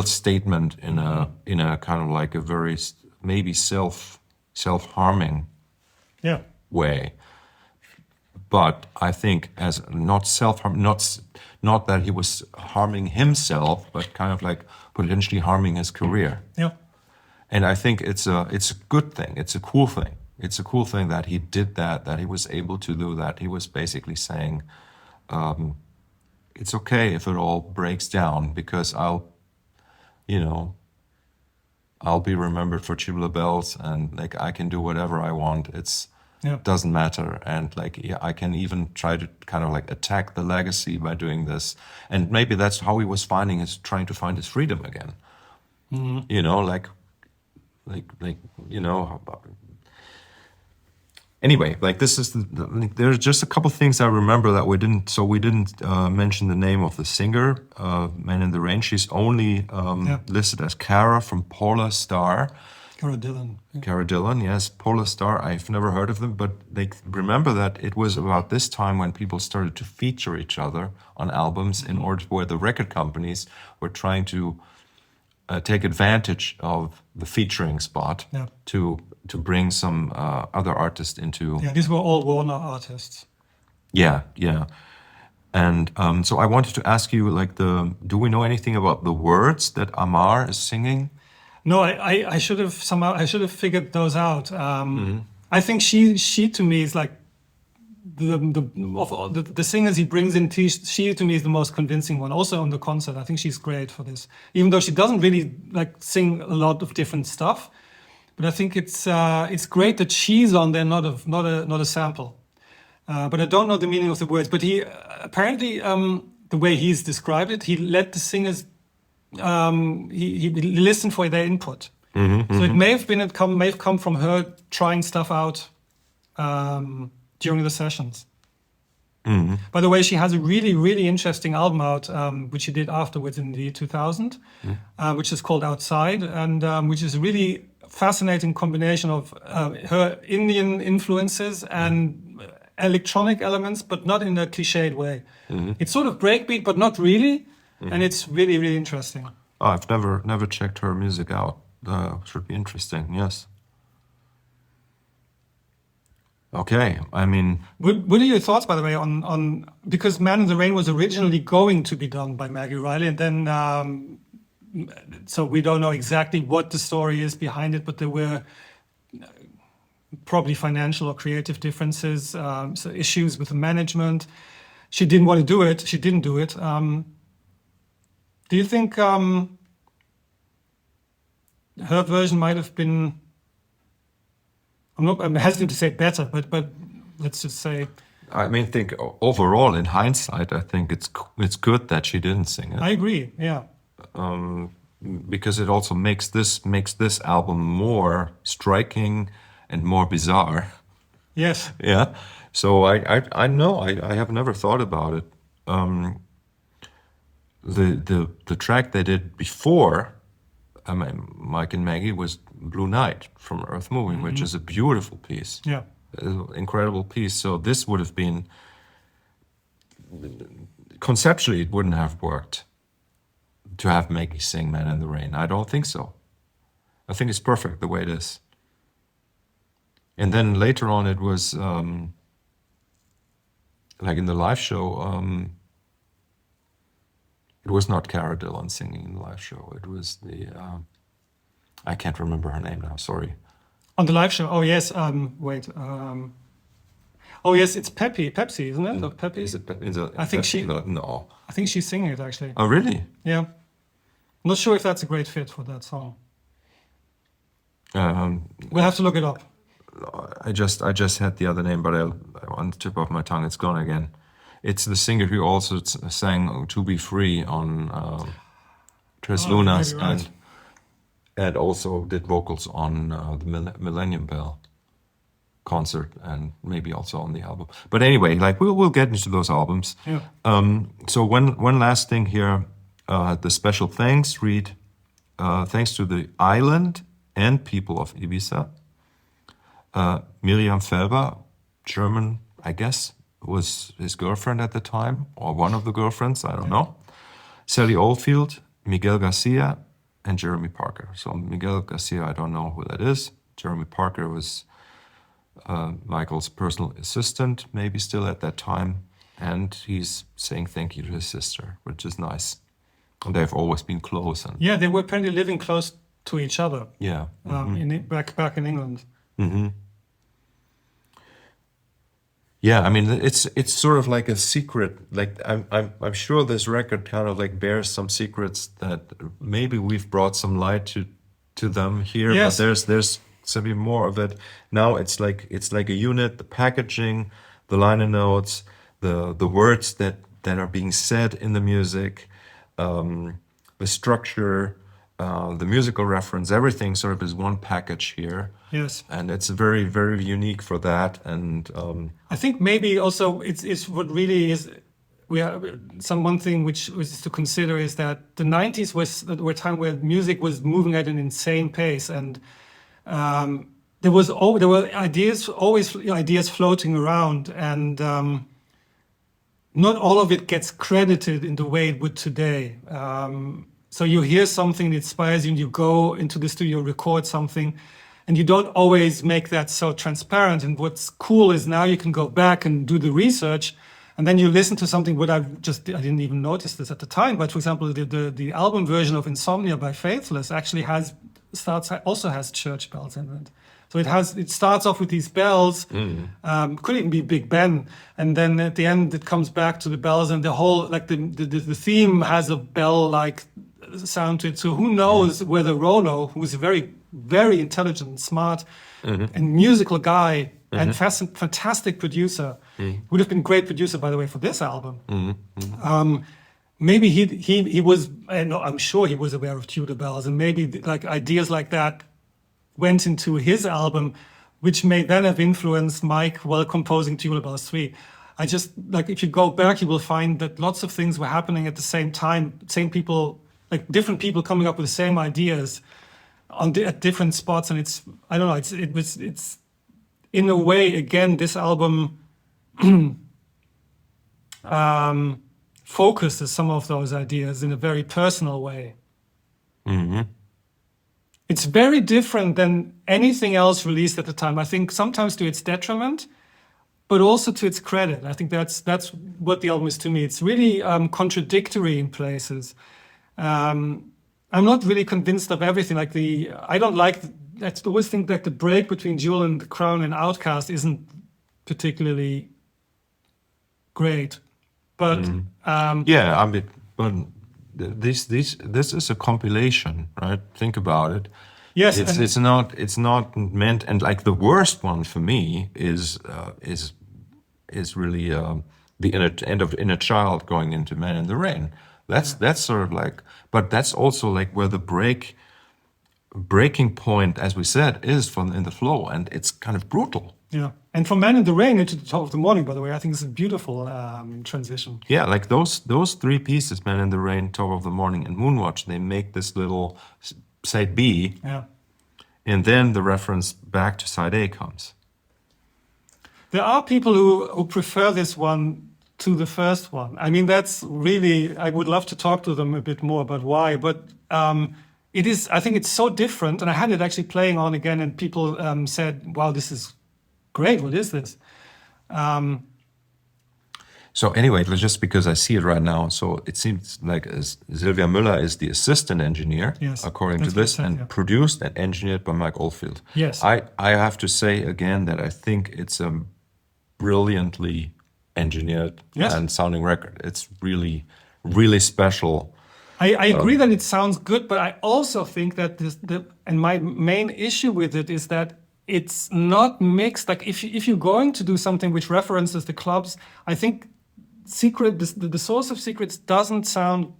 statement in a kind of like a very maybe self-harming way. But I think as not self-harm, not that he was harming himself, but kind of like potentially harming his career. Yeah. And I think it's a good thing. It's a cool thing. It's a cool thing that he did that he was able to do that. He was basically saying, it's okay if it all breaks down, because I'll be remembered for Tubular Bells, and I can do whatever I want. Doesn't matter. And I can even try to kind of attack the legacy by doing this. And maybe that's how he was trying to find his freedom again. Anyway, this is there's just a couple things I remember that we didn't mention the name of the singer, Man in the Rain. She's only listed as Cara from Polar Star. Cara Dillon. Cara Dillon, yes. Polar Star, I've never heard of them, but remember that it was about this time when people started to feature each other on albums in order where the record companies were trying to take advantage of the featuring spot to bring some other artists into... Yeah, these were all Warner artists. Yeah. And so I wanted to ask you, do we know anything about the words that Amar is singing? No, I should have figured those out. I think she to me is of all the singers he brings in, she to me is the most convincing one. Also on the concert, I think she's great for this. Even though she doesn't really like sing a lot of different stuff, but I think it's great that she's on there, not a sample. But I don't know the meaning of the words. But he apparently, the way he's described it, he let the singers he listened for their input. So it may have come from her trying stuff out during the sessions. By the way, she has a really, really interesting album out, which she did afterwards in the year 2000, which is called Outside, and which is a really fascinating combination of her Indian influences and electronic elements, but not in a cliched way. It's sort of breakbeat, but not really, and it's really, really interesting. Oh, I've never checked her music out. Should be interesting, yes. Okay, I mean... What are your thoughts, by the way, on because Man in the Rain was originally going to be done by Maggie Riley, and then, so we don't know exactly what the story is behind it, but there were probably financial or creative differences, so issues with the management. She didn't want to do it. She didn't do it. Do you think her version might have been... I'm hesitant to say better, but let's just say... I mean, think overall, in hindsight, I think it's good that she didn't sing it. I agree, yeah. Because it also makes this album more striking and more bizarre. Yes. Yeah. So I know I have never thought about it. The track they did before, I mean, Mike and Maggie, was Blue Night from Earth Moving, which is a beautiful piece. Yeah. Incredible piece. So this would have been, conceptually, it wouldn't have worked to have Maggie sing Man in the Rain. I don't think so. I think it's perfect the way it is. And then later on it was, like in the live show, it was not Cara Dillon singing in the live show. It was the, I can't remember her name now, sorry. On the live show, oh yes, wait. Oh yes, it's Pepsi, isn't it? Or Pepe? Is it I think she... No. I think she's singing it, actually. Oh, really? Yeah. I'm not sure if that's a great fit for that song. We'll have to look it up. I just had the other name, but on the tip of my tongue, it's gone again. It's the singer who also sang "To Be Free" on Tres Lunas, right. and also did vocals on the Millennium Bell concert, and maybe also on the album. But anyway, like we'll get into those albums. Yeah. So one last thing here, the special thanks read, thanks to the island and people of Ibiza. Miriam Felber, German, I guess, was his girlfriend at the time, or one of the girlfriends, I don't know. Sally Oldfield, Miguel Garcia, and Jeremy Parker. So Miguel Garcia, I don't know who that is. Jeremy Parker was Michael's personal assistant, maybe still at that time. And he's saying thank you to his sister, which is nice. And they've always been close. And yeah, they were apparently living close to each other. Yeah. Back in England. Mm-hmm. Yeah, I mean, it's sort of like a secret. Like I'm sure this record kind of like bears some secrets that maybe we've brought some light to them here. Yes. But there's something more of it. Now it's like a unit. The packaging, the liner notes, the words that are being said in the music, the structure, the musical reference, everything sort of is one package here. Yes. And it's very, very unique for that. And I think maybe also it's what really is. We have one thing which is to consider is that the 90s were a time where music was moving at an insane pace, and there were always ideas floating around, and not all of it gets credited in the way it would today. So you hear something that inspires you, and you go into the studio, record something, and you don't always make that so transparent. And what's cool is now you can go back and do the research, and then you listen to something. I didn't even notice this at the time, but for example, the album version of Insomnia by Faithless actually also has church bells in it. So it starts off with these bells, could even be Big Ben, and then at the end it comes back to the bells, and the whole like the theme has a bell-like sound to it. So who knows whether Rolo, who's a very, very intelligent, smart, and musical guy, and fantastic producer, would have been a great producer, by the way, for this album. Maybe he was, and I'm sure he was aware of Tubular Bells, and maybe like ideas like that went into his album, which may then have influenced Mike while composing Tubular Bells III. I just, like, if you go back, you will find that lots of things were happening at the same time, same people, like different people coming up with the same ideas at different spots. And it's, I don't know, it's in a way, again, this album focuses some of those ideas in a very personal way. It's very different than anything else released at the time. I think sometimes to its detriment, but also to its credit. I think that's what the album is to me. It's really contradictory in places. I'm not really convinced of everything. Like I always think that the break between Jewel and the Crown and Outcast isn't particularly great. But but this is a compilation, right? Think about it. Yes, it's not meant. And like the worst one for me is really the end of Inner Child going into Man in the Rain. That's sort of like, but that's also like where the breaking point, as we said, is in the flow, and it's kind of brutal. Yeah, and from Man in the Rain into the Top of the Morning, by the way, I think it's a beautiful transition. Yeah, like those three pieces, Man in the Rain, Top of the Morning, and Moonwatch, they make this little side B, and then the reference back to side A comes. There are people who prefer this one to the first one. I mean, that's really, I would love to talk to them a bit more about why, but it is, I think it's so different, and I had it actually playing on again, and people said, wow, this is great, what is this? So anyway, just because I see it right now, so it seems like Sylvia Müller is the assistant engineer, according to this, produced and engineered by Mike Oldfield. Yes. I have to say again that I think it's a brilliantly engineered and sounding record. It's really, really special. I agree that it sounds good, but I also think that and my main issue with it is that it's not mixed. Like if you're going to do something which references the clubs, I think the Source of Secrets doesn't sound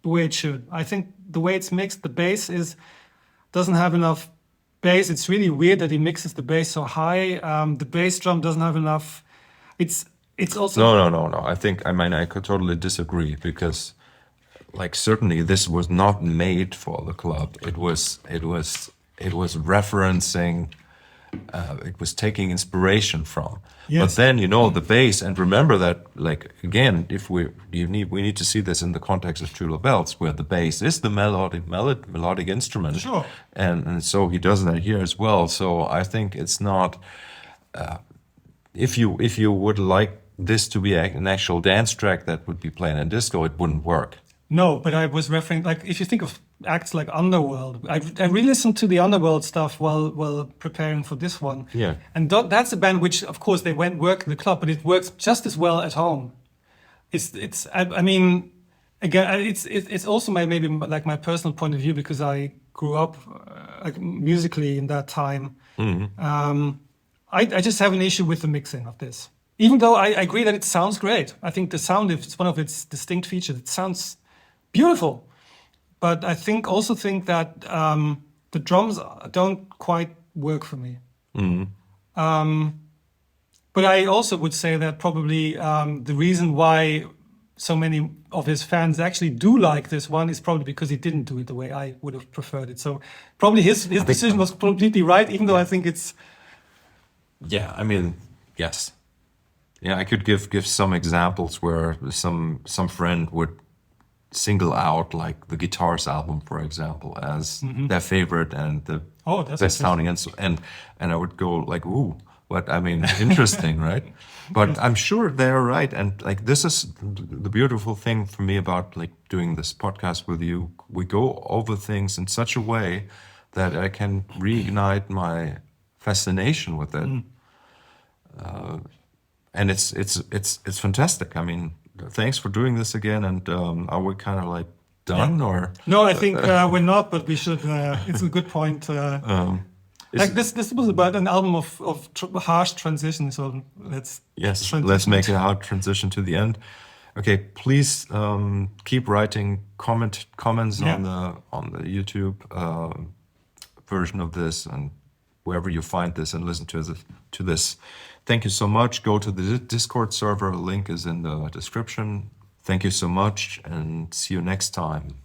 the way it should. I think the way it's mixed, the bass doesn't have enough bass. It's really weird that he mixes the bass so high. The bass drum doesn't have enough. It's also no. I could totally disagree, because like certainly this was not made for the club. It was referencing. It was taking inspiration from. But then the bass, and remember that, like, again, we need to see this in the context of Tubular Bells, where the bass is the melodic instrument. Sure. And so he does that here as well. So I think it's not if you would like this to be an actual dance track that would be playing in disco, it wouldn't work. No, but I was referring, like, if you think of acts like Underworld, I re-listened to the Underworld stuff while preparing for this one. Yeah. And that's a band which, of course, they work in the club, but it works just as well at home. I mean, again, it's also maybe like my personal point of view, because I grew up like musically in that time. Mm-hmm. I just have an issue with the mixing of this. Even though I agree that it sounds great. I think the sound, it's one of its distinct features. It sounds beautiful. But I also think that the drums don't quite work for me. Mm-hmm. But I also would say that probably the reason why so many of his fans actually do like this one is probably because he didn't do it the way I would have preferred it. So probably his decision was completely right, even though I think it's... Yeah, I mean, yes. Yeah, I could give some examples where some friend would single out like the Guitars album, for example, as their favorite and the best sounding, and I would go like, ooh, what? I mean, interesting, right? But I'm sure they're right, and like this is the beautiful thing for me about like doing this podcast with you. We go over things in such a way that I can reignite my fascination with it. And it's fantastic. I mean, thanks for doing this again. And are we kind of like done or? No, I think we're not, but we should. It's a good point. Like this was about an album of harsh transition. So let's let's make a hard transition to the end. Okay, please keep writing comments on the YouTube version of this and wherever you find this and listen to this. Thank you so much. Go to the Discord server. Link is in the description. Thank you so much and see you next time.